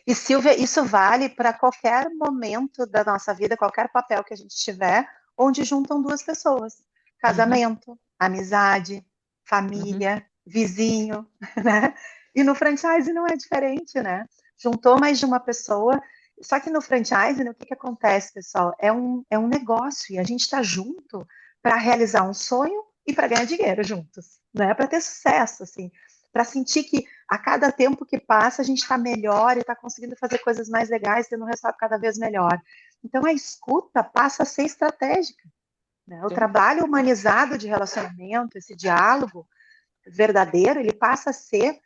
Speaker 1: E Silvia, isso vale para qualquer momento da nossa vida, qualquer papel que a gente tiver, onde juntam duas pessoas.
Speaker 2: Uhum,
Speaker 1: Casamento, amizade,
Speaker 2: Uhum.
Speaker 1: família, vizinho, né? E no franchise não é diferente, né? Juntou mais de uma pessoa, só que no franchise, né, o que que acontece, pessoal? É um negócio e a gente está junto para realizar um sonho e para ganhar dinheiro juntos, né? Para ter sucesso, assim, para sentir que a cada tempo que passa a gente está melhor e está conseguindo fazer coisas mais legais, tendo um resultado cada vez melhor. Então a escuta passa a ser estratégica, né? O
Speaker 2: Sim.
Speaker 1: trabalho humanizado de relacionamento, esse diálogo verdadeiro, ele passa a ser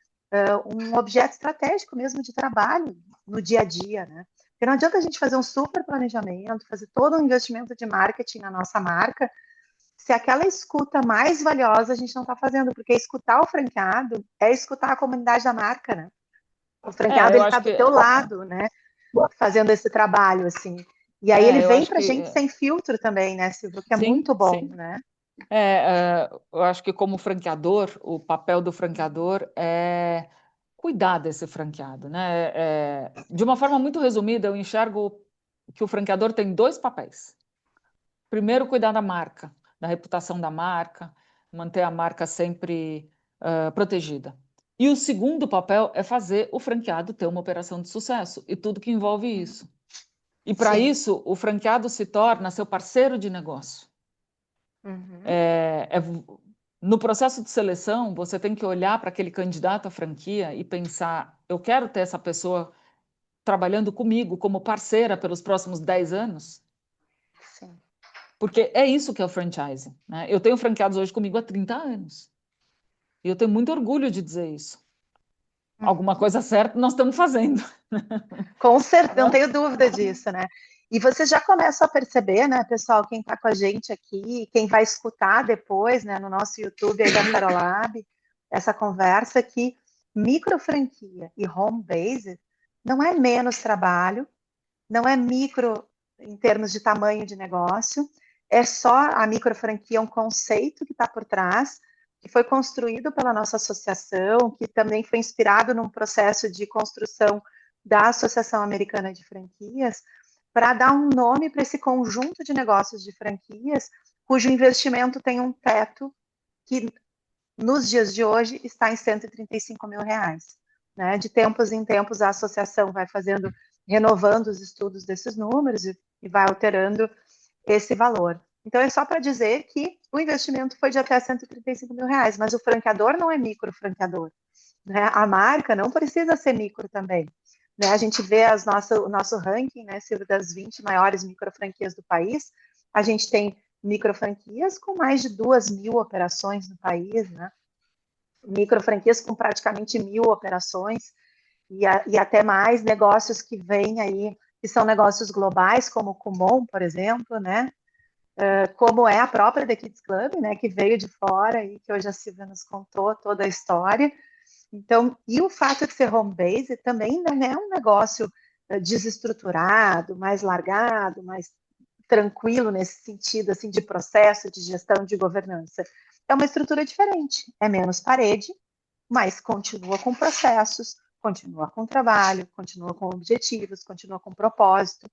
Speaker 1: um objeto estratégico mesmo de trabalho no dia a dia, né? Porque não adianta a gente fazer um super planejamento, fazer todo um investimento de marketing na nossa marca, se aquela escuta mais valiosa a gente não está fazendo, porque escutar o franqueado é escutar a comunidade da marca, né? O franqueado
Speaker 2: Eu
Speaker 1: ele está
Speaker 2: acho
Speaker 1: do teu lado, né? Fazendo esse trabalho assim. E aí ele
Speaker 2: eu
Speaker 1: vem
Speaker 2: acho
Speaker 1: para a
Speaker 2: que
Speaker 1: gente sem filtro também, né, Silvio? Que é
Speaker 2: sim,
Speaker 1: muito bom,
Speaker 2: sim.
Speaker 1: né?
Speaker 2: Eu acho que como franqueador, o papel do franqueador é cuidar desse franqueado, né? De uma forma muito resumida, eu enxergo que o franqueador tem dois papéis. Primeiro, cuidar da marca, da reputação da marca, manter a marca sempre protegida. E o segundo papel é fazer o franqueado ter uma operação de sucesso e tudo que envolve isso. E para
Speaker 1: Sim.
Speaker 2: isso, o franqueado se torna seu parceiro de negócio.
Speaker 1: Uhum.
Speaker 2: É, é, no processo de seleção, você tem que olhar para aquele candidato à franquia e pensar: eu quero ter essa pessoa trabalhando comigo como parceira pelos próximos 10 anos?
Speaker 1: Sim.
Speaker 2: Porque é isso que é o franchising, né? Eu tenho franqueados hoje comigo há 30 anos. E eu tenho muito orgulho de dizer isso. Alguma
Speaker 1: Uhum.
Speaker 2: coisa certa nós estamos fazendo.
Speaker 1: Com certeza, não
Speaker 2: Né?
Speaker 1: tenho dúvida disso, né? E você já começa a perceber, né, pessoal, quem está com a gente aqui, quem vai escutar depois, né, no nosso YouTube aí da Ferolab, essa conversa que micro franquia e home base não é menos trabalho, não é micro em termos de tamanho de negócio, é só a micro franquia, um conceito que está por trás, que foi construído pela nossa associação, que também foi inspirado num processo de construção da Associação Americana de Franquias, para dar um nome para esse conjunto de negócios de franquias, cujo investimento tem um teto que, nos dias de hoje, está em R$ 135 mil. Né? De tempos em tempos, a associação vai fazendo, renovando os estudos desses números e vai alterando esse valor. Então, é só para dizer que o investimento foi de até R$ 135 mil, mas o franqueador não é micro franqueador. Né? A marca não precisa ser micro também. Né? A gente vê o nosso ranking, né, Silvio, das 20 maiores micro franquias do país, a gente tem micro franquias com mais de 2.000 operações no país, né? Micro franquias com praticamente 1.000 operações, e até mais negócios que vêm aí, que são negócios globais, como o Kumon, por exemplo, né? Como é a própria The Kids Club, né? Que veio de fora e que hoje a Silvia nos contou toda a história. Então, e o fato de ser home base também não é um negócio desestruturado, mais largado, mais tranquilo nesse sentido, assim, de processo, de gestão, de governança. É uma estrutura diferente, é menos parede, mas continua com processos, continua com trabalho, continua com objetivos, continua com propósito.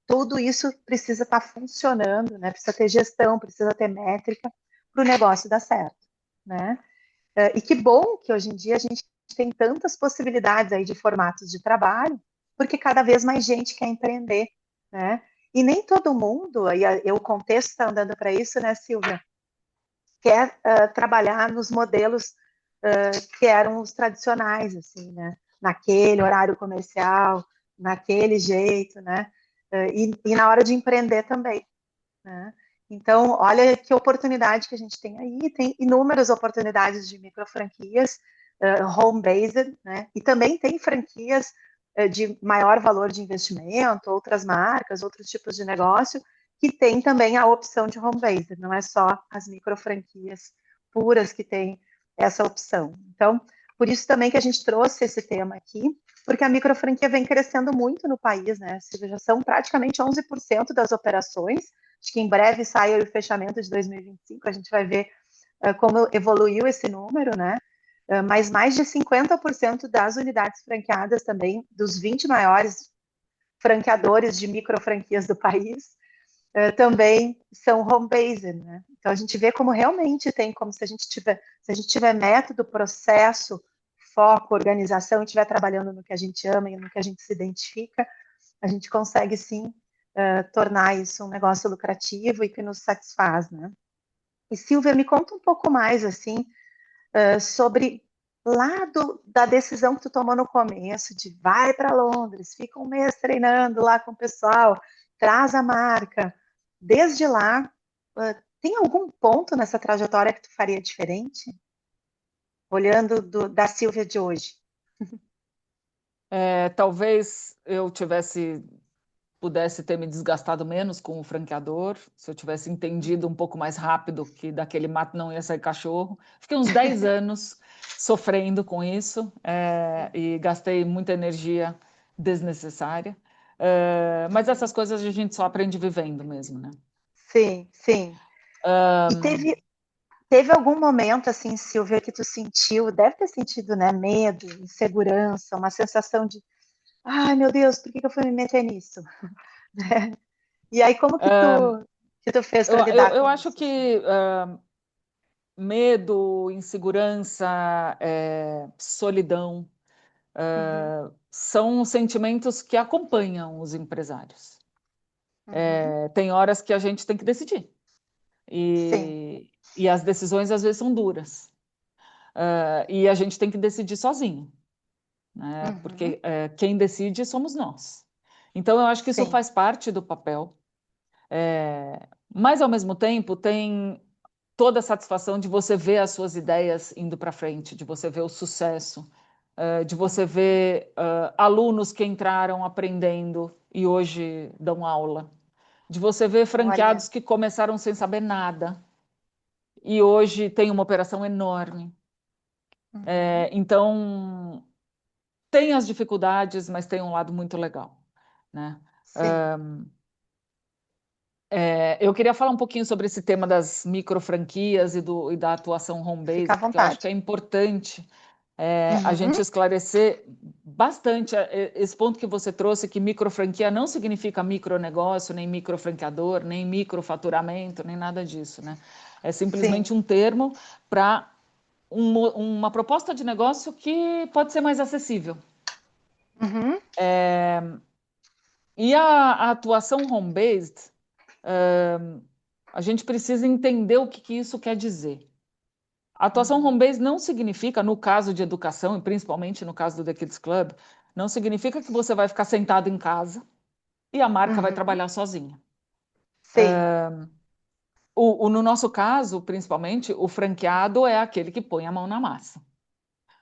Speaker 1: Tudo isso precisa estar funcionando, né? Precisa ter gestão, precisa ter métrica para o negócio dar certo, né? E que bom que hoje em dia a gente tem tantas possibilidades aí de formatos de trabalho, porque cada vez mais gente quer empreender, né? E nem todo mundo, e o contexto está andando para isso, né, Silvia? Quer trabalhar nos modelos que eram os tradicionais, assim, né? Naquele horário comercial, naquele jeito, né? E na hora de empreender também, né? Então, olha que oportunidade que a gente tem aí, tem inúmeras oportunidades de micro franquias, home-based, né? E também tem franquias de maior valor de investimento, outras marcas, outros tipos de negócio, que tem também a opção de home-based, não é só as micro franquias puras que têm essa opção. Então, por isso também que a gente trouxe esse tema aqui, porque a micro franquia vem crescendo muito no país, né? Já são praticamente 11% das operações. Acho que em breve sai o fechamento de 2025, a gente vai ver como evoluiu esse número, né? Mas mais de 50% das unidades franqueadas também, dos 20 maiores franqueadores de micro franquias do país, também são home-based, né? Então a gente vê como realmente tem, como se a gente tiver método, processo, foco, organização e estiver trabalhando no que a gente ama e no que a gente se identifica, a gente consegue sim tornar isso um negócio lucrativo e que nos satisfaz, né? E Silvia, me conta um pouco mais assim sobre da decisão que tu tomou no começo de vai para Londres, fica um mês treinando lá com o pessoal, traz a marca. Desde lá, tem algum ponto nessa trajetória que tu faria diferente? Olhando da Silvia de hoje.
Speaker 2: Talvez eu pudesse ter me desgastado menos com o franqueador, se eu tivesse entendido um pouco mais rápido que daquele mato não ia sair cachorro. Fiquei uns 10 anos sofrendo com isso, e gastei muita energia desnecessária. Mas essas coisas a gente só aprende vivendo mesmo, né?
Speaker 1: Sim, sim. E teve algum momento, assim, Silvia, que tu sentiu, deve ter sentido, né, medo, insegurança, uma sensação de, ai, meu Deus, por que que eu fui me meter nisso? E aí, como que tu fez
Speaker 2: Eu,
Speaker 1: para
Speaker 2: eu,
Speaker 1: lidar
Speaker 2: eu
Speaker 1: com
Speaker 2: acho
Speaker 1: isso, assim?
Speaker 2: que medo, insegurança, solidão,
Speaker 1: Uhum,
Speaker 2: são sentimentos que acompanham os empresários.
Speaker 1: uhum,
Speaker 2: Tem horas que a gente tem que decidir.
Speaker 1: sim,
Speaker 2: E as decisões às vezes são duras. E a gente tem que decidir sozinho, né?
Speaker 1: uhum,
Speaker 2: Porque quem decide somos nós. Então eu acho que isso
Speaker 1: sim,
Speaker 2: faz parte do papel. Mas ao mesmo tempo tem toda a satisfação de você ver as suas ideias indo para frente, de você ver o sucesso, de você
Speaker 1: uhum.
Speaker 2: ver alunos que entraram aprendendo e hoje dão aula, de você ver
Speaker 1: Olha,
Speaker 2: franqueados que começaram sem saber nada e hoje tem uma operação enorme.
Speaker 1: uhum,
Speaker 2: Então, tem as dificuldades, mas tem um lado muito legal, né?
Speaker 1: sim,
Speaker 2: Eu queria falar um pouquinho sobre esse tema das micro franquias e da atuação
Speaker 1: fica à
Speaker 2: home-based, porque eu acho que
Speaker 1: vontade.
Speaker 2: é importante a gente
Speaker 1: Uhum,
Speaker 2: esclarecer bastante esse ponto que você trouxe, que micro franquia não significa micronegócio, nem microfranqueador, nem microfaturamento, nem nada disso, né? É simplesmente
Speaker 1: sim,
Speaker 2: um termo para uma proposta de negócio que pode ser mais acessível.
Speaker 1: uhum,
Speaker 2: E a atuação home-based, a gente precisa entender o que isso quer dizer. A atuação
Speaker 1: uhum,
Speaker 2: home-based não significa, no caso de educação, e principalmente no caso do The Kids Club, não significa que você vai ficar sentado em casa e a marca vai
Speaker 1: uhum,
Speaker 2: trabalhar sozinha.
Speaker 1: sim,
Speaker 2: No nosso caso, principalmente, o franqueado é aquele que põe a mão na massa.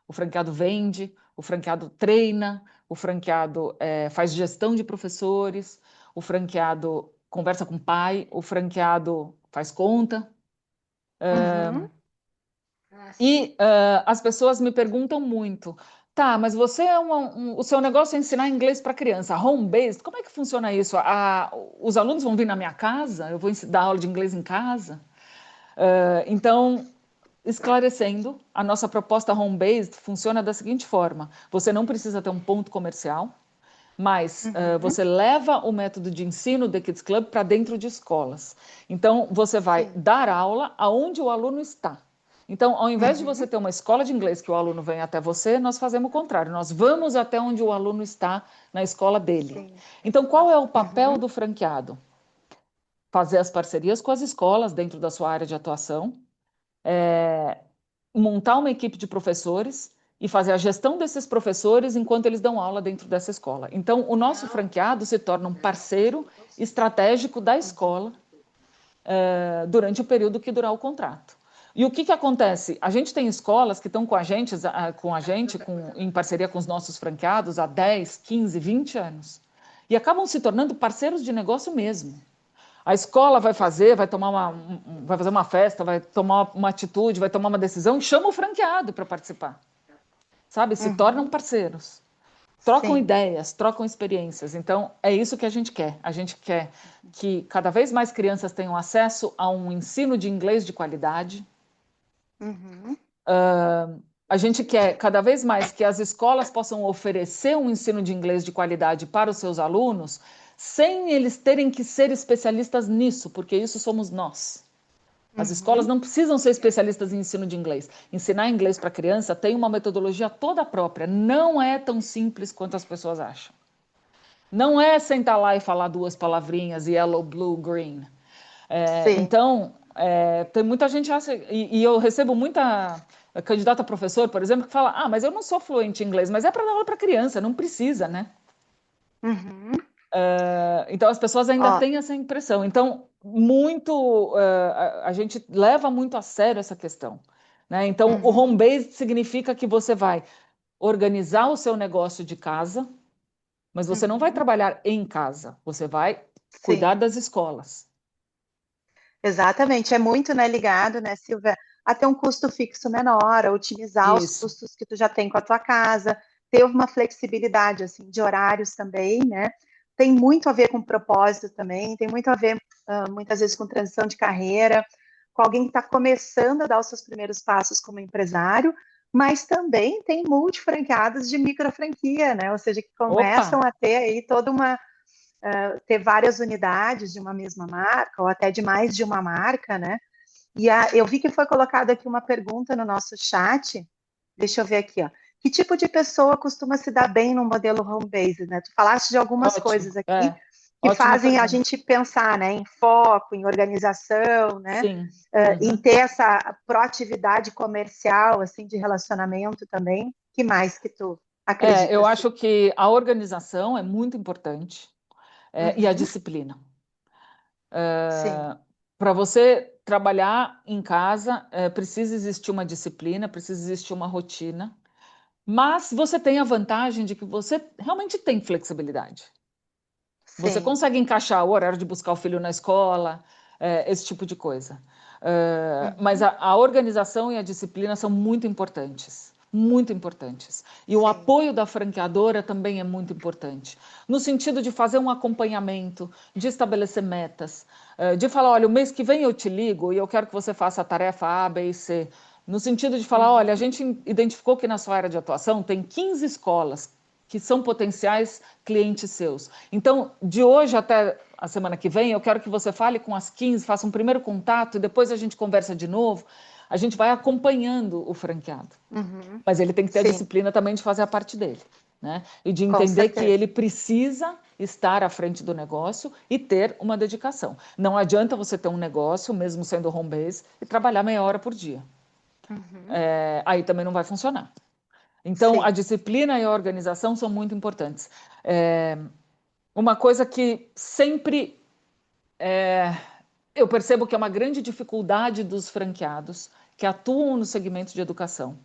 Speaker 2: O franqueado vende, o franqueado treina, o franqueado faz gestão de professores, o franqueado conversa com o pai, o franqueado faz conta.
Speaker 1: uhum,
Speaker 2: E as pessoas me perguntam muito, tá, mas você o seu negócio é ensinar inglês para criança, home-based, como é que funciona isso? Os alunos vão vir na minha casa? Eu vou dar aula de inglês em casa? Então, esclarecendo, a nossa proposta home-based funciona da seguinte forma: você não precisa ter um ponto comercial, mas
Speaker 1: uhum,
Speaker 2: você leva o método de ensino do Kids Club para dentro de escolas. Então, você vai
Speaker 1: sim,
Speaker 2: dar aula aonde o aluno está. Então, ao invés de você
Speaker 1: uhum,
Speaker 2: ter uma escola de inglês que o aluno vem até você, nós fazemos o contrário. Nós vamos até onde o aluno está na escola dele.
Speaker 1: sim,
Speaker 2: Então, qual é o papel
Speaker 1: uhum,
Speaker 2: do franqueado? Fazer as parcerias com as escolas dentro da sua área de atuação, montar uma equipe de professores e fazer a gestão desses professores enquanto eles dão aula dentro dessa escola. Então, o nosso franqueado se torna um parceiro estratégico da escola durante o período que durar o contrato. E o que acontece? A gente tem escolas que estão em parceria com os nossos franqueados há 10, 15, 20 anos. E acabam se tornando parceiros de negócio mesmo. A escola vai fazer uma festa, vai tomar uma atitude, vai tomar uma decisão e chama o franqueado para participar. Sabe? Se tornam
Speaker 1: uhum,
Speaker 2: parceiros. Trocam
Speaker 1: sim,
Speaker 2: ideias, trocam experiências. Então, é isso que a gente quer. A gente quer que cada vez mais crianças tenham acesso a um ensino de inglês de qualidade.
Speaker 1: uhum,
Speaker 2: a gente quer cada vez mais que as escolas possam oferecer um ensino de inglês de qualidade para os seus alunos, sem eles terem que ser especialistas nisso, porque isso somos nós. As escolas
Speaker 1: Uhum.
Speaker 2: não precisam ser especialistas em ensino de inglês. Ensinar inglês para criança tem uma metodologia toda própria. Não é tão simples quanto as pessoas acham. Não é sentar lá e falar duas palavrinhas, yellow, blue, green.
Speaker 1: Sim.
Speaker 2: Então, tem muita gente acha, e eu recebo muita candidata a professor, por exemplo, que fala: ah, mas eu não sou fluente em inglês, mas é para dar aula para criança, não precisa, né?
Speaker 1: Uhum.
Speaker 2: Então as pessoas ainda
Speaker 1: Ó,
Speaker 2: têm essa impressão. Então, a gente leva muito a sério essa questão, né? Então, o home
Speaker 1: uhum.
Speaker 2: based significa que você vai organizar o seu negócio de casa, mas você não vai
Speaker 1: Uhum.
Speaker 2: trabalhar em casa, você vai cuidar
Speaker 1: Sim.
Speaker 2: das escolas.
Speaker 1: Exatamente, é muito, né, ligado, né, Silvia, a ter um custo fixo menor, a otimizar os
Speaker 2: Isso,
Speaker 1: custos que tu já tem com a tua casa, ter uma flexibilidade, assim, de horários também, né, tem muito a ver com propósito também, tem muito a ver, muitas vezes, com transição de carreira, com alguém que está começando a dar os seus primeiros passos como empresário, mas também tem multifranqueados de micro franquia, né, ou seja, que
Speaker 2: opa,
Speaker 1: começam a ter aí toda uma ter várias unidades de uma mesma marca, ou até de mais de uma marca, né? Eu vi que foi colocada aqui uma pergunta no nosso chat. Deixa eu ver aqui, ó. Que tipo de pessoa costuma se dar bem no modelo home-based, né? Tu falaste de algumas
Speaker 2: ótimo,
Speaker 1: coisas aqui que
Speaker 2: ótima
Speaker 1: fazem a
Speaker 2: pergunta.
Speaker 1: gente pensar, né, em foco, em organização, né,
Speaker 2: Sim,
Speaker 1: em
Speaker 2: uhum.
Speaker 1: ter essa proatividade comercial, assim, de relacionamento também. Que mais que tu
Speaker 2: Eu
Speaker 1: acredita, assim?
Speaker 2: acho que a organização é muito importante, e a
Speaker 1: Uhum,
Speaker 2: disciplina.
Speaker 1: sim,
Speaker 2: Para você trabalhar em casa, precisa existir uma disciplina, precisa existir uma rotina, mas você tem a vantagem de que você realmente tem flexibilidade. Você
Speaker 1: sim.
Speaker 2: consegue encaixar o horário de buscar o filho na escola, esse tipo de coisa. Mas
Speaker 1: Uhum,
Speaker 2: a organização e a disciplina são muito importantes. Muito importantes. E o
Speaker 1: sim.
Speaker 2: apoio da franqueadora também é muito importante. No sentido de fazer um acompanhamento, de estabelecer metas, de falar: olha, o mês que vem eu te ligo e eu quero que você faça a tarefa A, B e C. No sentido de falar: olha, a
Speaker 1: Uhum.
Speaker 2: gente identificou que na sua área de atuação tem 15 escolas que são potenciais clientes seus. Então, de hoje até a semana que vem, eu quero que você fale com as 15, faça um primeiro contato e depois a gente conversa de novo. A gente vai acompanhando o franqueado.
Speaker 1: Uhum.
Speaker 2: Mas ele tem que ter a
Speaker 1: Sim,
Speaker 2: disciplina também de fazer a parte dele, né? E de
Speaker 1: com
Speaker 2: entender que
Speaker 1: certeza.
Speaker 2: ele precisa estar à frente do negócio e ter uma dedicação. Não adianta você ter um negócio, mesmo sendo home base, e trabalhar meia hora por dia.
Speaker 1: Uhum.
Speaker 2: Aí também não vai funcionar. Então, a
Speaker 1: Sim,
Speaker 2: disciplina e a organização são muito importantes. É, uma coisa que sempre eu percebo que é uma grande dificuldade dos franqueados que atuam no segmento de educação,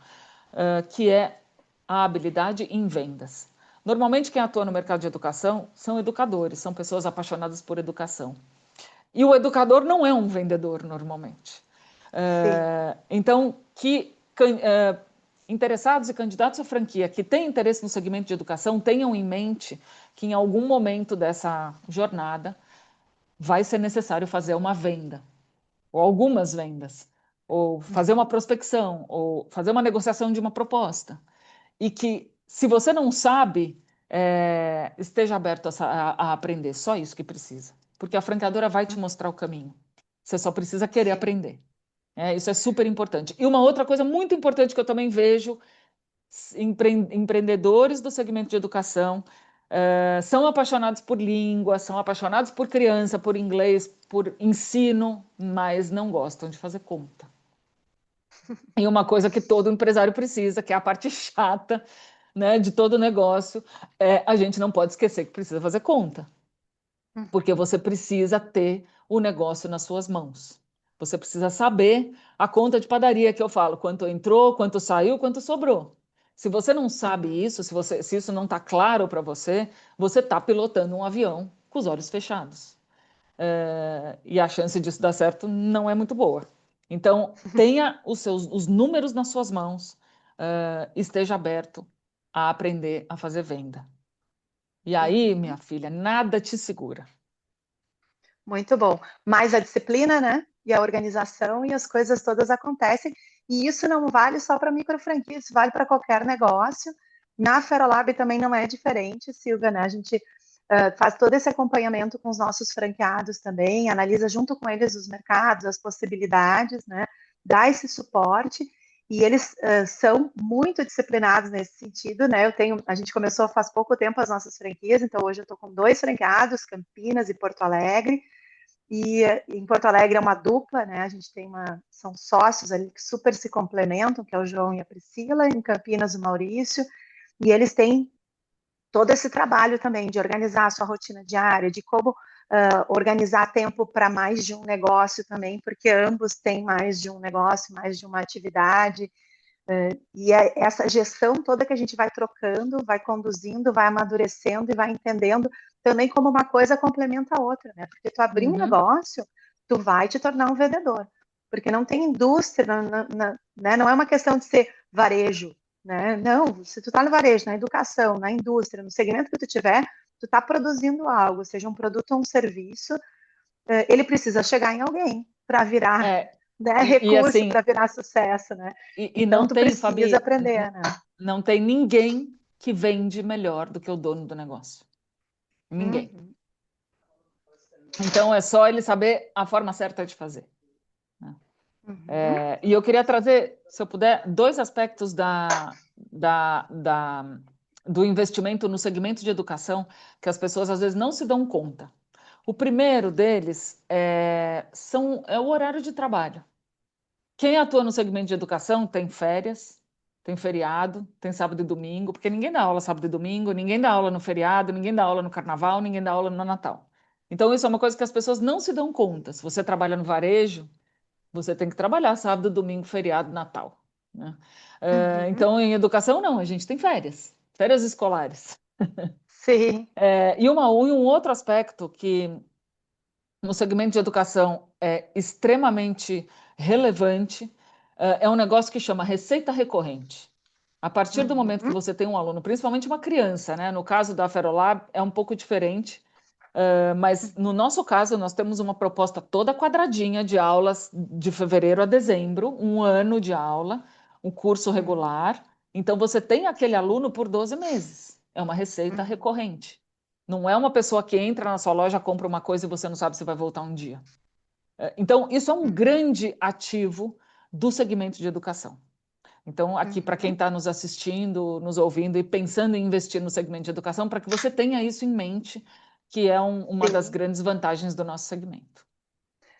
Speaker 2: que é a habilidade em vendas. Normalmente, quem atua no mercado de educação são educadores, são pessoas apaixonadas por educação. E o educador não é um vendedor, normalmente.
Speaker 1: sim.
Speaker 2: Então, interessados e candidatos à franquia que têm interesse no segmento de educação tenham em mente que em algum momento dessa jornada vai ser necessário fazer uma venda, ou algumas vendas, ou fazer uma
Speaker 1: Uhum.
Speaker 2: prospecção, ou fazer uma negociação de uma proposta. E que, se você não sabe, esteja aberto a aprender, só isso que precisa. Porque a franqueadora vai te mostrar o caminho. Você só precisa querer
Speaker 1: Sim.
Speaker 2: aprender. Isso é super importante. E uma outra coisa muito importante que eu também vejo, empreendedores do segmento de educação são apaixonados por língua, são apaixonados por criança, por inglês, por ensino, mas não gostam de fazer conta. E uma coisa que todo empresário precisa, que é a parte chata, né, de todo negócio, a gente não pode esquecer que precisa fazer conta, porque
Speaker 1: Uhum.
Speaker 2: você precisa ter o negócio nas suas mãos. Você precisa saber a conta de padaria que eu falo, quanto entrou, quanto saiu, quanto sobrou. Se você não sabe
Speaker 1: Uhum.
Speaker 2: isso, se isso não está claro para você, você está pilotando um avião com os olhos fechados. E a chance disso dar certo não é muito boa. Então, tenha os números nas suas mãos, esteja aberto a aprender a fazer venda. E aí, minha
Speaker 1: Uhum.
Speaker 2: filha, nada te segura.
Speaker 1: Muito bom. Mais a disciplina, né? E a organização e as coisas todas acontecem. E isso não vale só para micro franquia, isso vale para qualquer negócio. Na Ferolab também não é diferente, Silvia, né? A gente faz todo esse acompanhamento com os nossos franqueados também, analisa junto com eles os mercados, as possibilidades, né? Dá esse suporte e eles são muito disciplinados nesse sentido, né? A gente começou faz pouco tempo as nossas franquias, então hoje eu estou com 2 franqueados, Campinas e Porto Alegre. E em Porto Alegre é uma dupla, né? A gente são sócios ali que super se complementam, que é o João e a Priscila, em Campinas o Maurício, e eles têm todo esse trabalho também de organizar a sua rotina diária, de como organizar tempo para mais de um negócio também, porque ambos têm mais de um negócio, mais de uma atividade, e essa gestão toda que a gente vai trocando, vai conduzindo, vai amadurecendo e vai entendendo também como uma coisa complementa a outra, né? Porque tu abrir um negócio, tu vai te tornar um vendedor. Porque não tem indústria, né? Não é uma questão de ser varejo, né? Não, se tu tá no varejo, na educação, na indústria, no segmento que tu tiver, tu tá produzindo algo, seja um produto ou um serviço, ele precisa chegar em alguém para virar né, recurso,
Speaker 2: assim,
Speaker 1: para virar sucesso, né?
Speaker 2: e
Speaker 1: Então
Speaker 2: não
Speaker 1: tu
Speaker 2: tem,
Speaker 1: precisa
Speaker 2: Fabi,
Speaker 1: aprender, né?
Speaker 2: não tem ninguém que vende melhor do que o dono do negócio. Ninguém.
Speaker 1: Uhum.
Speaker 2: Então é só ele saber a forma certa de fazer. Né?
Speaker 1: Uhum.
Speaker 2: E eu queria trazer, se eu puder, 2 aspectos do investimento no segmento de educação que as pessoas às vezes não se dão conta. O primeiro deles é o horário de trabalho. Quem atua no segmento de educação tem férias, tem feriado, tem sábado e domingo, porque ninguém dá aula sábado e domingo, ninguém dá aula no feriado, ninguém dá aula no carnaval, ninguém dá aula no Natal. Então, isso é uma coisa que as pessoas não se dão conta. Se você trabalha no varejo, você tem que trabalhar sábado, domingo, feriado, Natal. Né?
Speaker 1: Uhum.
Speaker 2: Então, em educação, não, a gente tem férias escolares.
Speaker 1: Sim.
Speaker 2: E um outro aspecto que no segmento de educação é extremamente relevante, é um negócio que chama receita recorrente. A partir do momento que
Speaker 1: Uhum.
Speaker 2: você tem um aluno, principalmente uma criança, né? No caso da Ferolab é um pouco diferente, mas no nosso caso nós temos uma proposta toda quadradinha de aulas de fevereiro a dezembro, um ano de aula, um curso
Speaker 1: Uhum.
Speaker 2: regular. Então você tem aquele aluno por 12 meses. É uma receita
Speaker 1: Uhum.
Speaker 2: recorrente. Não é uma pessoa que entra na sua loja, compra uma coisa e você não sabe se vai voltar um dia. Então, isso é um
Speaker 1: Uhum.
Speaker 2: grande ativo do segmento de educação. Então, aqui, para quem
Speaker 1: Uhum.
Speaker 2: está nos assistindo, nos ouvindo e pensando em investir no segmento de educação, para que você tenha isso em mente, que é uma das
Speaker 1: Sim.
Speaker 2: grandes vantagens do nosso segmento.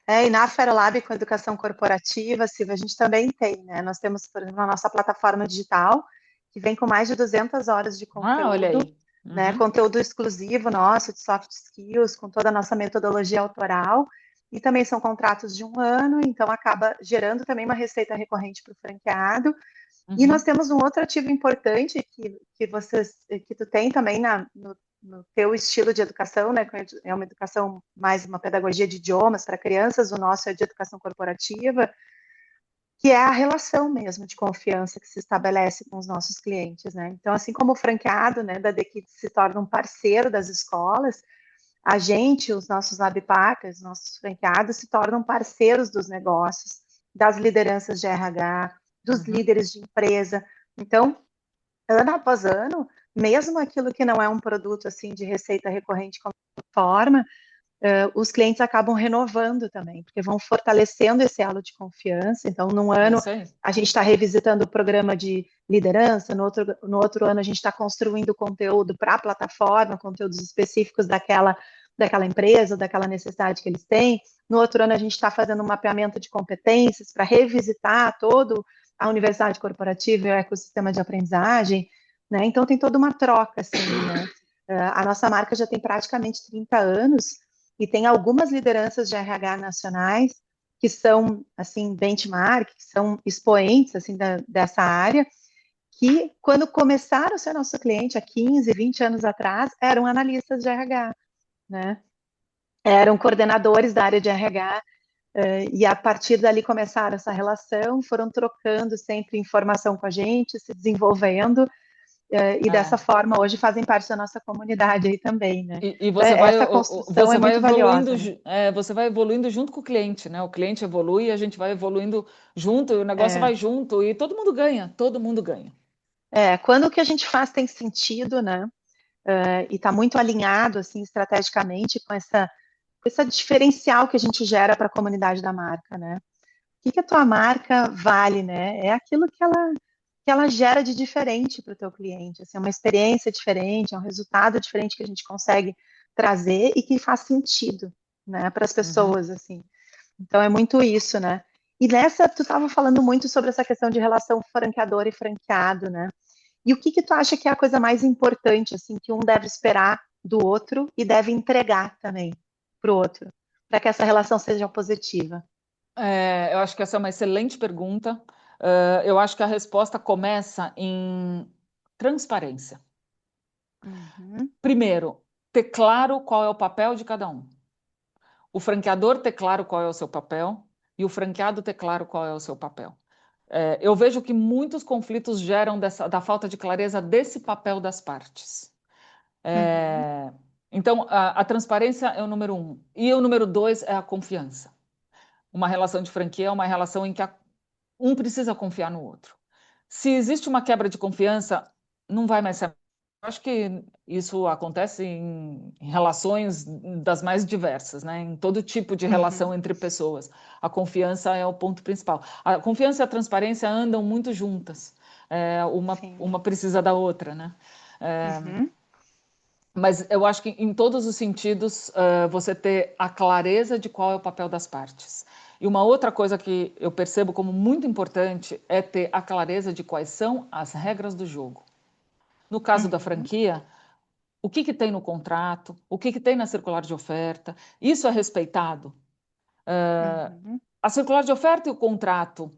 Speaker 1: E na Ferolab com educação corporativa, Silvia, a gente também tem, né? Nós temos, por exemplo, a nossa plataforma digital, que vem com mais de 200 horas de
Speaker 2: Ah, olha
Speaker 1: conteúdo,
Speaker 2: aí.
Speaker 1: né?
Speaker 2: Uhum,
Speaker 1: Conteúdo exclusivo nosso, de soft skills, com toda a nossa metodologia autoral, e também são contratos de um ano, então acaba gerando também uma receita recorrente para o franqueado. E nós
Speaker 2: uhum,
Speaker 1: temos um outro ativo importante que tu tem também no teu estilo de educação, né? É uma educação mais uma pedagogia de idiomas para crianças, o nosso é de educação corporativa, que é a relação mesmo de confiança que se estabelece com os nossos clientes, né? Então, assim como o franqueado, né, da DKIT se torna um parceiro das escolas, a gente, os nossos lab partners, nossos franqueados, se tornam parceiros dos negócios, das lideranças de RH, dos
Speaker 2: uhum.
Speaker 1: líderes de empresa. Então, ano após ano, mesmo aquilo que não é um produto assim de receita recorrente como forma, os clientes acabam renovando também, porque vão fortalecendo esse elo de confiança. Então, num
Speaker 2: É
Speaker 1: ano
Speaker 2: isso aí.
Speaker 1: a gente está revisitando o programa de liderança, no outro ano a gente está construindo conteúdo para a plataforma, conteúdos específicos daquela empresa, daquela necessidade que eles têm. No outro ano a gente está fazendo um mapeamento de competências para revisitar todo a universidade corporativa e o ecossistema de aprendizagem, né? Então tem toda uma troca, assim, né? A nossa marca já tem praticamente 30 anos e tem algumas lideranças de RH nacionais que são, assim, benchmark, que são expoentes, assim, dessa área, que quando começaram a ser nosso cliente há 15, 20 anos atrás, eram analistas de RH, né? Eram coordenadores da área de RH, e a partir dali começaram essa relação, foram trocando sempre informação com a gente, se desenvolvendo, e dessa forma hoje fazem parte da nossa comunidade aí também, né?
Speaker 2: E
Speaker 1: Então, essa construção é
Speaker 2: você vai
Speaker 1: muito
Speaker 2: evoluindo,
Speaker 1: valiosa, né?
Speaker 2: você vai evoluindo junto com o cliente, né? O cliente evolui, a gente vai evoluindo junto, e o negócio
Speaker 1: É,
Speaker 2: vai junto, e todo mundo ganha, todo mundo ganha.
Speaker 1: quando o que a gente faz tem sentido, né? E está muito alinhado, assim, estrategicamente com essa diferencial que a gente gera para a comunidade da marca, né? O que a tua marca vale, né? É aquilo que ela gera de diferente para o teu cliente. Assim, é uma experiência diferente, é um resultado diferente que a gente consegue trazer e que faz sentido, né, para as
Speaker 2: Uhum.
Speaker 1: pessoas, assim. Então é muito isso, né? E nessa, tu estava falando muito sobre essa questão de relação franqueador e franqueado, né? E o que tu acha que é a coisa mais importante, assim, que um deve esperar do outro e deve entregar também para o outro, para que essa relação seja positiva?
Speaker 2: Eu acho que essa é uma excelente pergunta. Eu acho que a resposta começa em transparência.
Speaker 1: Uhum,
Speaker 2: Primeiro, ter claro qual é o papel de cada um. O franqueador ter claro qual é o seu papel e o franqueado ter claro qual é o seu papel. Eu vejo que muitos conflitos geram da falta de clareza desse papel das partes.
Speaker 1: uhum,
Speaker 2: Então, a transparência é o número um. E o número dois é a confiança. Uma relação de franquia é uma relação em que um precisa confiar no outro. Se existe uma quebra de confiança, não vai mais ser. Acho que isso acontece em relações das mais diversas, né? Em todo tipo de relação
Speaker 1: uhum.
Speaker 2: entre pessoas. A confiança é o ponto principal. A confiança e a transparência andam muito juntas.
Speaker 1: Sim.
Speaker 2: Uma precisa da outra, né?
Speaker 1: Uhum,
Speaker 2: Mas eu acho que em todos os sentidos, você ter a clareza de qual é o papel das partes. E uma outra coisa que eu percebo como muito importante é ter a clareza de quais são as regras do jogo. No caso da
Speaker 1: uhum,
Speaker 2: franquia, o que tem no contrato, o que tem na circular de oferta, isso é respeitado.
Speaker 1: uhum,
Speaker 2: A circular de oferta e o contrato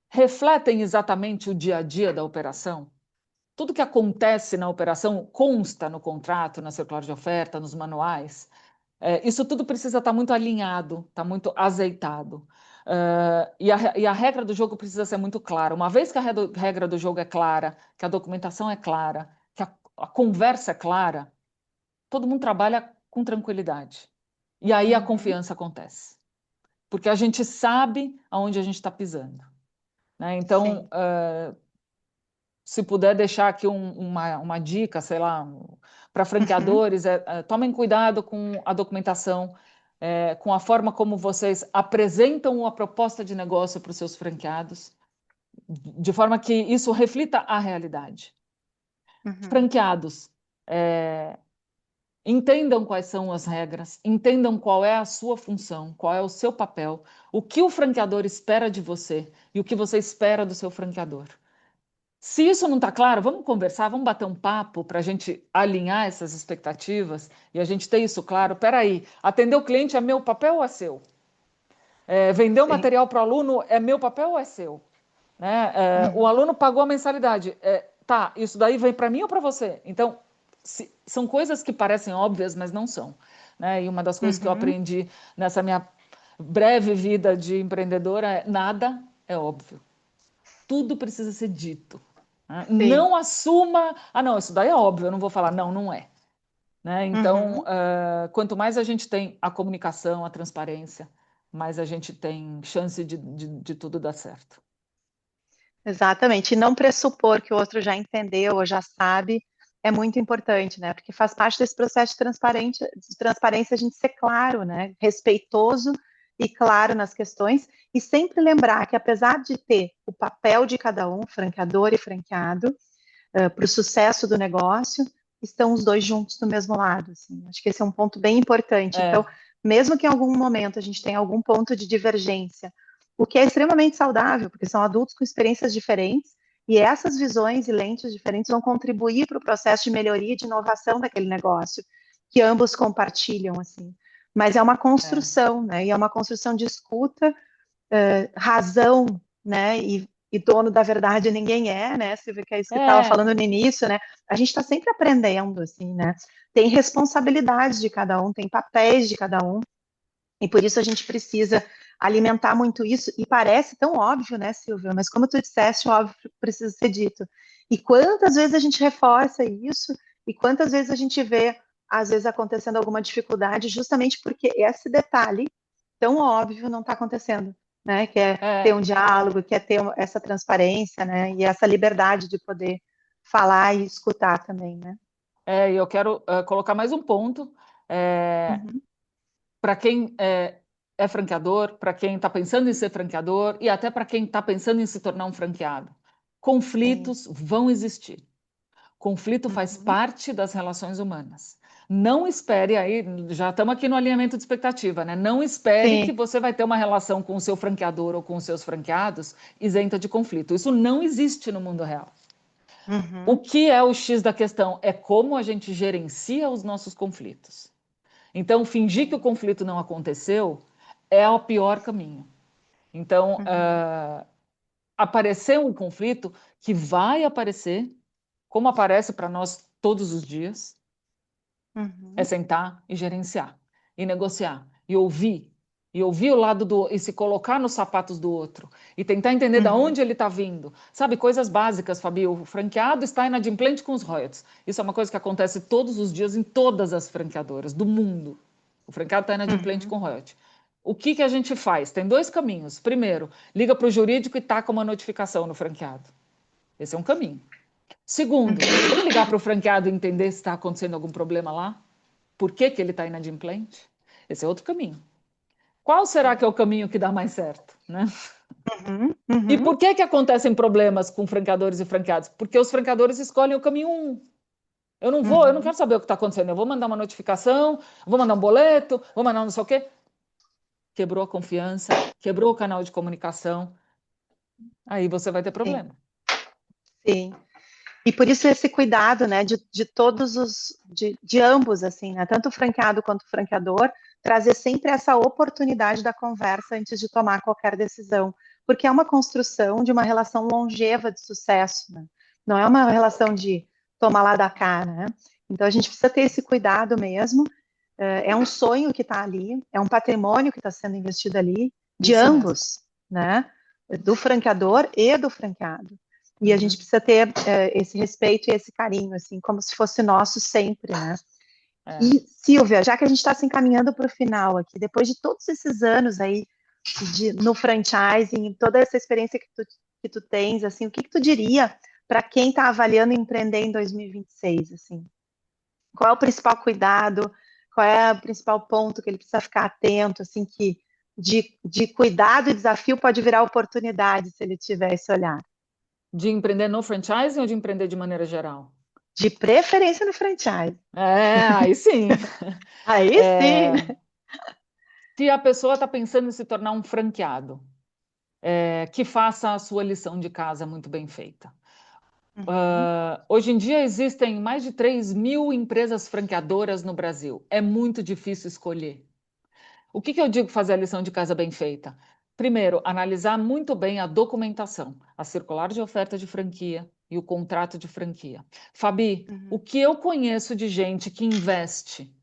Speaker 2: refletem exatamente o dia a dia da operação? Tudo que acontece na operação consta no contrato, na circular de oferta, nos manuais. Isso tudo precisa estar muito alinhado, estar muito azeitado. E a regra do jogo precisa ser muito clara. Uma vez que a regra do jogo é clara, que a documentação é clara, que a conversa é clara, todo mundo trabalha com tranquilidade. E aí a
Speaker 1: uhum.
Speaker 2: confiança acontece. Porque a gente sabe aonde a gente está pisando. Né? Então,
Speaker 1: Sim.
Speaker 2: se puder deixar aqui uma dica, sei lá, para
Speaker 1: Uhum,
Speaker 2: franqueadores, tomem cuidado com a documentação, com a forma como vocês apresentam a proposta de negócio para os seus franqueados, de forma que isso reflita a realidade.
Speaker 1: uhum,
Speaker 2: Franqueados, é, entendam quais são as regras, entendam qual é a sua função, qual é o seu papel, o que o franqueador espera de você e o que você espera do seu franqueador. Se isso não está claro, vamos conversar, vamos bater um papo para a gente alinhar essas expectativas e a gente ter isso claro. Peraí, atender o cliente é meu papel ou é seu? Vender o
Speaker 1: sim.
Speaker 2: material para o aluno é meu papel ou é seu? Né? O
Speaker 1: Uhum,
Speaker 2: aluno pagou a mensalidade. Tá, isso daí vem para mim ou para você? Então, são coisas que parecem óbvias, mas não são. Né? E uma das coisas que eu
Speaker 1: uhum,
Speaker 2: aprendi nessa minha breve vida de empreendedora é nada é óbvio. Tudo precisa ser dito. Né?
Speaker 1: sim.
Speaker 2: Não assuma, não, isso daí é óbvio, eu não vou falar, não, não é. Né? Então,
Speaker 1: Uhum,
Speaker 2: quanto mais a gente tem a comunicação, a transparência, mais a gente tem chance de tudo dar certo.
Speaker 1: exatamente. E não pressupor que o outro já entendeu ou já sabe é muito importante, né? Porque faz parte desse processo de transparência a gente ser claro, né? Respeitoso e claro nas questões, e sempre lembrar que apesar de ter o papel de cada um, franqueador e franqueado, para o sucesso do negócio, estão os dois juntos do mesmo lado. Assim. Acho que esse é um ponto bem importante. Então,
Speaker 2: É,
Speaker 1: mesmo que em algum momento a gente tenha algum ponto de divergência, o que é extremamente saudável, porque são adultos com experiências diferentes, e essas visões e lentes diferentes vão contribuir para o processo de melhoria e de inovação daquele negócio, que ambos compartilham, assim. Mas é uma
Speaker 2: é,
Speaker 1: construção, né? E é uma construção de escuta, razão, né? E dono da verdade ninguém é, né, Silvia, que é isso que estava
Speaker 2: é,
Speaker 1: falando no início, né? A gente está sempre aprendendo, assim, né? Tem responsabilidades de cada um, tem papéis de cada um, e por isso a gente precisa alimentar muito isso, e parece tão óbvio, né, Silvia? Mas como tu disseste, o óbvio precisa ser dito. E quantas vezes a gente reforça isso, e quantas vezes a gente vê, às vezes, acontecendo alguma dificuldade, justamente porque esse detalhe tão óbvio não está acontecendo, né? Que é ter um
Speaker 2: É,
Speaker 1: diálogo, que é ter essa transparência, né? E essa liberdade de poder falar e escutar também, né?
Speaker 2: e eu quero colocar mais um ponto.
Speaker 1: Uhum,
Speaker 2: Para quem é franqueador, para quem está pensando em ser franqueador e até para quem está pensando em se tornar um franqueado.
Speaker 1: sim.
Speaker 2: Conflitos vão existir. Conflito faz
Speaker 1: Uhum,
Speaker 2: parte das relações humanas. Não espere aí, já estamos aqui no alinhamento de expectativa, né? Não espere que
Speaker 1: sim.
Speaker 2: você vai ter uma relação com o seu franqueador ou com os seus franqueados isenta de conflito. Isso não existe no mundo real. O
Speaker 1: Uhum,
Speaker 2: que é o X da questão? É como a gente gerencia os nossos conflitos. Então, fingir que o
Speaker 1: sim.
Speaker 2: conflito não aconteceu é o pior caminho. Então,
Speaker 1: Uhum,
Speaker 2: aparecer um conflito que vai aparecer, como aparece para nós todos os dias, é
Speaker 1: uhum,
Speaker 2: sentar e gerenciar, e negociar, e ouvir o lado do e se colocar nos sapatos do outro, e tentar entender de
Speaker 1: uhum,
Speaker 2: onde ele está vindo. Sabe, coisas básicas, Fabi, o franqueado está inadimplente com os royalties. Isso é uma coisa que acontece todos os dias em todas as franqueadoras do mundo. O franqueado está inadimplente
Speaker 1: uhum,
Speaker 2: com royalties. O que que a gente faz? Tem dois caminhos. Primeiro, liga para o jurídico e taca uma notificação no franqueado. Esse é um caminho. Segundo,
Speaker 1: uhum.
Speaker 2: vamos ligar para o franqueado e entender se está acontecendo algum problema lá? Por que que ele está inadimplente? Esse é outro caminho. Qual será que é
Speaker 1: Sim.
Speaker 2: o caminho que dá mais certo, né?
Speaker 1: Uhum,
Speaker 2: E
Speaker 1: uhum,
Speaker 2: por que que acontecem problemas com franqueadores e franqueados? Porque os franqueadores escolhem o caminho 1. Eu não
Speaker 1: uhum.
Speaker 2: quero saber o que está acontecendo. Eu vou mandar uma notificação, vou mandar um boleto, vou mandar não sei o quê. Quebrou a confiança, quebrou o canal de comunicação, aí você vai ter
Speaker 1: Sim,
Speaker 2: problema.
Speaker 1: sim. E por isso esse cuidado, né, de todos de ambos, assim, né, tanto o franqueado quanto o franqueador, trazer sempre essa oportunidade da conversa antes de tomar qualquer decisão, porque é uma construção de uma relação longeva de sucesso, né? Não é uma relação de tomar lá da cá, né? Então a gente precisa ter esse cuidado mesmo. É um sonho que está ali, é um patrimônio que está sendo investido ali, de
Speaker 2: Isso mesmo.
Speaker 1: ambos, né? Do franqueador e do franqueado. E a gente
Speaker 2: Uhum.
Speaker 1: precisa ter esse respeito e esse carinho, assim, como se fosse nosso sempre, né?
Speaker 2: É.
Speaker 1: E, Silvia, já que a gente está se encaminhando para o final aqui, depois de todos esses anos aí no franchising, toda essa experiência que tu tens, assim, o que tu diria para quem está avaliando empreender em 2026, assim? Qual é o principal cuidado? Qual é o principal ponto que ele precisa ficar atento, assim, que de cuidado e desafio pode virar oportunidade se ele tiver esse olhar?
Speaker 2: De empreender no franchising ou de empreender de maneira geral?
Speaker 1: De preferência no franchise.
Speaker 2: Aí sim.
Speaker 1: Aí sim,
Speaker 2: É,
Speaker 1: né?
Speaker 2: se a pessoa está pensando em se tornar um franqueado, que faça a sua lição de casa muito bem feita.
Speaker 1: Uhum,
Speaker 2: Hoje em dia existem mais de 3.000 empresas franqueadoras no Brasil. É muito difícil escolher. O que que eu digo fazer a lição de casa bem feita? Primeiro, analisar muito bem a documentação, a circular de oferta de franquia e o contrato de franquia. Fabi, o
Speaker 1: uhum,
Speaker 2: que eu conheço de gente que investe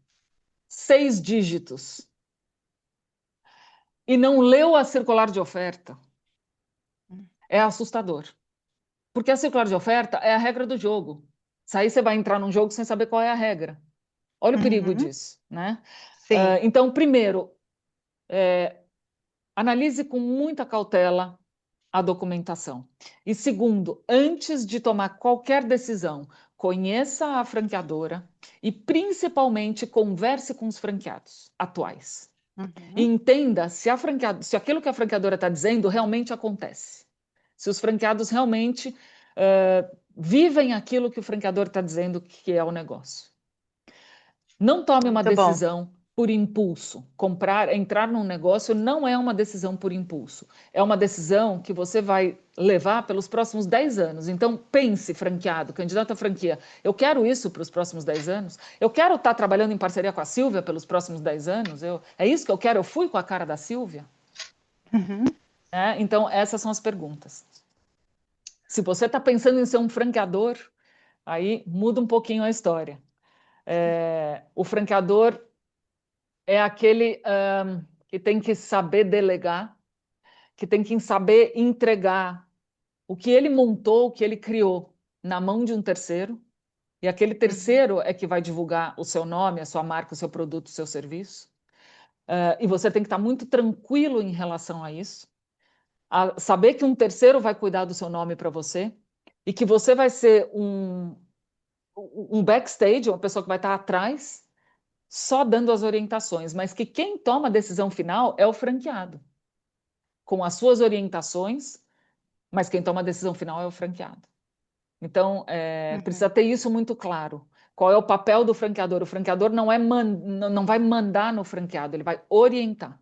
Speaker 2: 6 dígitos e não leu a circular de oferta é assustador. Porque a circular de oferta é a regra do jogo. Isso aí você vai entrar num jogo sem saber qual é a regra. Olha o perigo
Speaker 1: uhum,
Speaker 2: disso, né?
Speaker 1: sim,
Speaker 2: Então, primeiro, analise com muita cautela a documentação. E segundo, antes de tomar qualquer decisão, conheça a franqueadora e principalmente converse com os franqueados atuais. E
Speaker 1: uhum,
Speaker 2: entenda se aquilo que a franqueadora está dizendo realmente acontece. Se os franqueados realmente vivem aquilo que o franqueador está dizendo que é o negócio. Não tome uma
Speaker 1: muito bom.
Speaker 2: decisão por impulso. Entrar num negócio não é uma decisão por impulso. É uma decisão que você vai levar pelos próximos 10 anos. Então, pense, franqueado, candidato à franquia. Eu quero isso para os próximos 10 anos? Eu quero estar trabalhando em parceria com a Silvia pelos próximos 10 anos? É isso que eu quero? Eu fui com a cara da Silvia?
Speaker 1: Uhum,
Speaker 2: Então, essas são as perguntas. Se você está pensando em ser um franqueador, aí muda um pouquinho a história. O franqueador é aquele que tem que saber delegar, que tem que saber entregar o que ele montou, o que ele criou na mão de um terceiro, e aquele
Speaker 1: Uhum.
Speaker 2: terceiro é que vai divulgar o seu nome, a sua marca, o seu produto, o seu serviço. E você tem que estar muito tranquilo em relação a isso, a saber que um terceiro vai cuidar do seu nome para você e que você vai ser um backstage, uma pessoa que vai estar atrás, só dando as orientações, mas que quem toma a decisão final é o franqueado, com as suas orientações, mas quem toma a decisão final é o franqueado. Então,
Speaker 1: Uhum.
Speaker 2: precisa ter isso muito claro. Qual é o papel do franqueador? O franqueador não vai mandar no franqueado, ele vai orientar.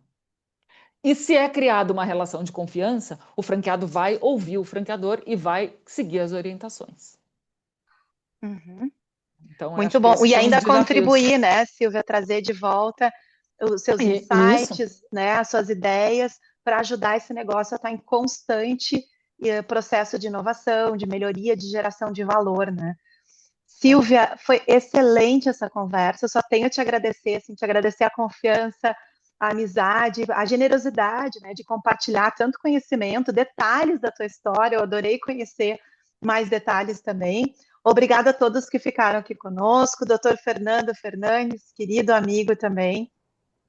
Speaker 2: E se é criada uma relação de confiança, o franqueado vai ouvir o franqueador e vai seguir as orientações.
Speaker 1: Uhum.
Speaker 2: Então, eu acho
Speaker 1: Muito
Speaker 2: que
Speaker 1: bom.
Speaker 2: esses
Speaker 1: E
Speaker 2: são os
Speaker 1: ainda
Speaker 2: desafios.
Speaker 1: contribuir, né, Silvia, trazer de volta os seus
Speaker 2: Isso,
Speaker 1: insights, né, as suas ideias, para ajudar esse negócio a estar em constante processo de inovação, de melhoria, de geração de valor, né?
Speaker 2: é,
Speaker 1: Silvia, foi excelente essa conversa. Eu só tenho a te agradecer, assim, te agradecer a confiança, a amizade, a generosidade, né, de compartilhar tanto conhecimento, detalhes da tua história. Eu adorei conhecer mais detalhes também. Obrigada a todos que ficaram aqui conosco, doutor Fernando Fernandes, querido amigo também,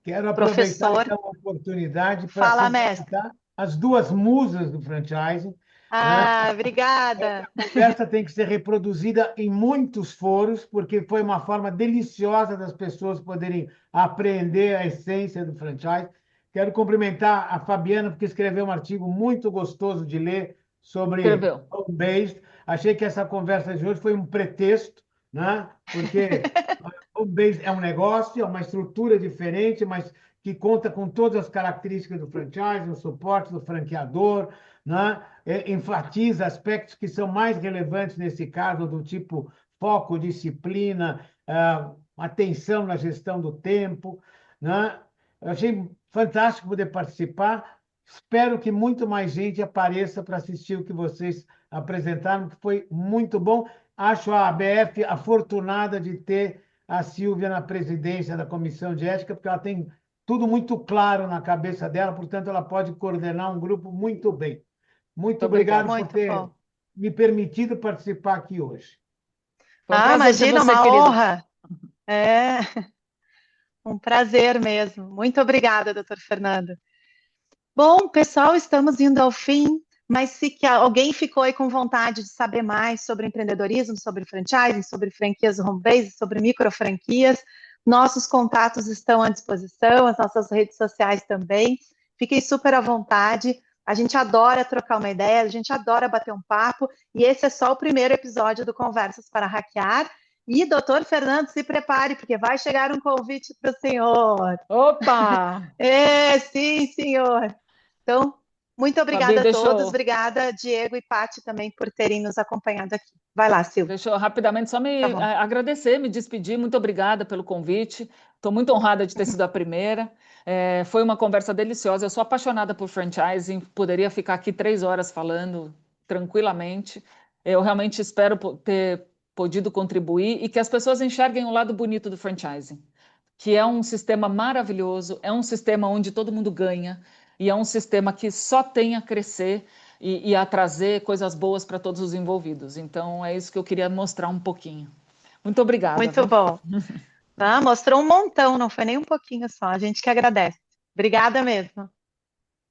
Speaker 3: Quero aproveitar
Speaker 1: professor.
Speaker 3: então a oportunidade para
Speaker 1: Fala, mestre.
Speaker 3: cumprimentar as duas musas do franchising, né?
Speaker 1: Ah, obrigada.
Speaker 3: A conversa tem que ser reproduzida em muitos foros, porque foi uma forma deliciosa das pessoas poderem aprender a essência do franchise. Quero cumprimentar a Fabiana, porque escreveu um artigo muito gostoso de ler sobre
Speaker 2: escreveu.
Speaker 3: home-based. Achei que essa conversa de hoje foi um pretexto, né? Porque home-based é um negócio, é uma estrutura diferente, mas que conta com todas as características do franchise, o suporte do franqueador, né? Enfatiza aspectos que são mais relevantes nesse caso, do tipo foco, disciplina, atenção na gestão do tempo, né? Eu achei fantástico poder participar. Espero que muito mais gente apareça para assistir o que vocês apresentaram, que foi muito bom. Acho a ABF afortunada de ter a Silvia na presidência da Comissão de Ética, porque ela tem tudo muito claro na cabeça dela, portanto, ela pode coordenar um grupo muito bem. Muito
Speaker 2: Muito
Speaker 3: obrigado
Speaker 2: obrigada.
Speaker 3: por
Speaker 1: Muito
Speaker 3: ter
Speaker 1: bom.
Speaker 3: me permitido participar aqui hoje.
Speaker 2: Foi um
Speaker 1: Ah,
Speaker 2: prazer ter
Speaker 1: imagina,
Speaker 2: você,
Speaker 1: uma
Speaker 2: querido.
Speaker 1: honra. É, um prazer mesmo. Muito obrigada, doutor Fernando. Bom, pessoal, estamos indo ao fim, mas se que alguém ficou aí com vontade de saber mais sobre empreendedorismo, sobre franchising, sobre franquias home-based, sobre micro franquias, nossos contatos estão à disposição, as nossas redes sociais também. Fiquem super à vontade. A gente adora trocar uma ideia, a gente adora bater um papo, e esse é só o primeiro episódio do Conversas para Hackear. E, doutor Fernando, se prepare, porque vai chegar um convite para o senhor.
Speaker 2: Opa!
Speaker 1: É, sim, senhor. Então, muito
Speaker 2: Fabi,
Speaker 1: obrigada a todos. Obrigada, Diego e Pati, também por terem nos acompanhado aqui. Vai lá, Silvia.
Speaker 2: deixa eu rapidamente só
Speaker 1: Tá
Speaker 2: me
Speaker 1: bom.
Speaker 2: agradecer, me despedir. Muito obrigada pelo convite. Estou muito honrada de ter sido a primeira. Foi uma conversa deliciosa. Eu sou apaixonada por franchising, poderia ficar aqui 3 horas falando tranquilamente. Eu realmente espero ter podido contribuir e que as pessoas enxerguem o lado bonito do franchising, que é um sistema maravilhoso, é um sistema onde todo mundo ganha e é um sistema que só tem a crescer e a trazer coisas boas para todos os envolvidos. Então, é isso que eu queria mostrar um pouquinho. Muito obrigada,
Speaker 1: Muito
Speaker 2: viu?
Speaker 1: bom. Ah, mostrou um montão, não foi nem um pouquinho só. A gente que agradece. Obrigada mesmo.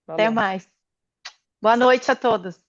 Speaker 1: Até
Speaker 2: Valeu.
Speaker 1: mais. Boa noite a todos.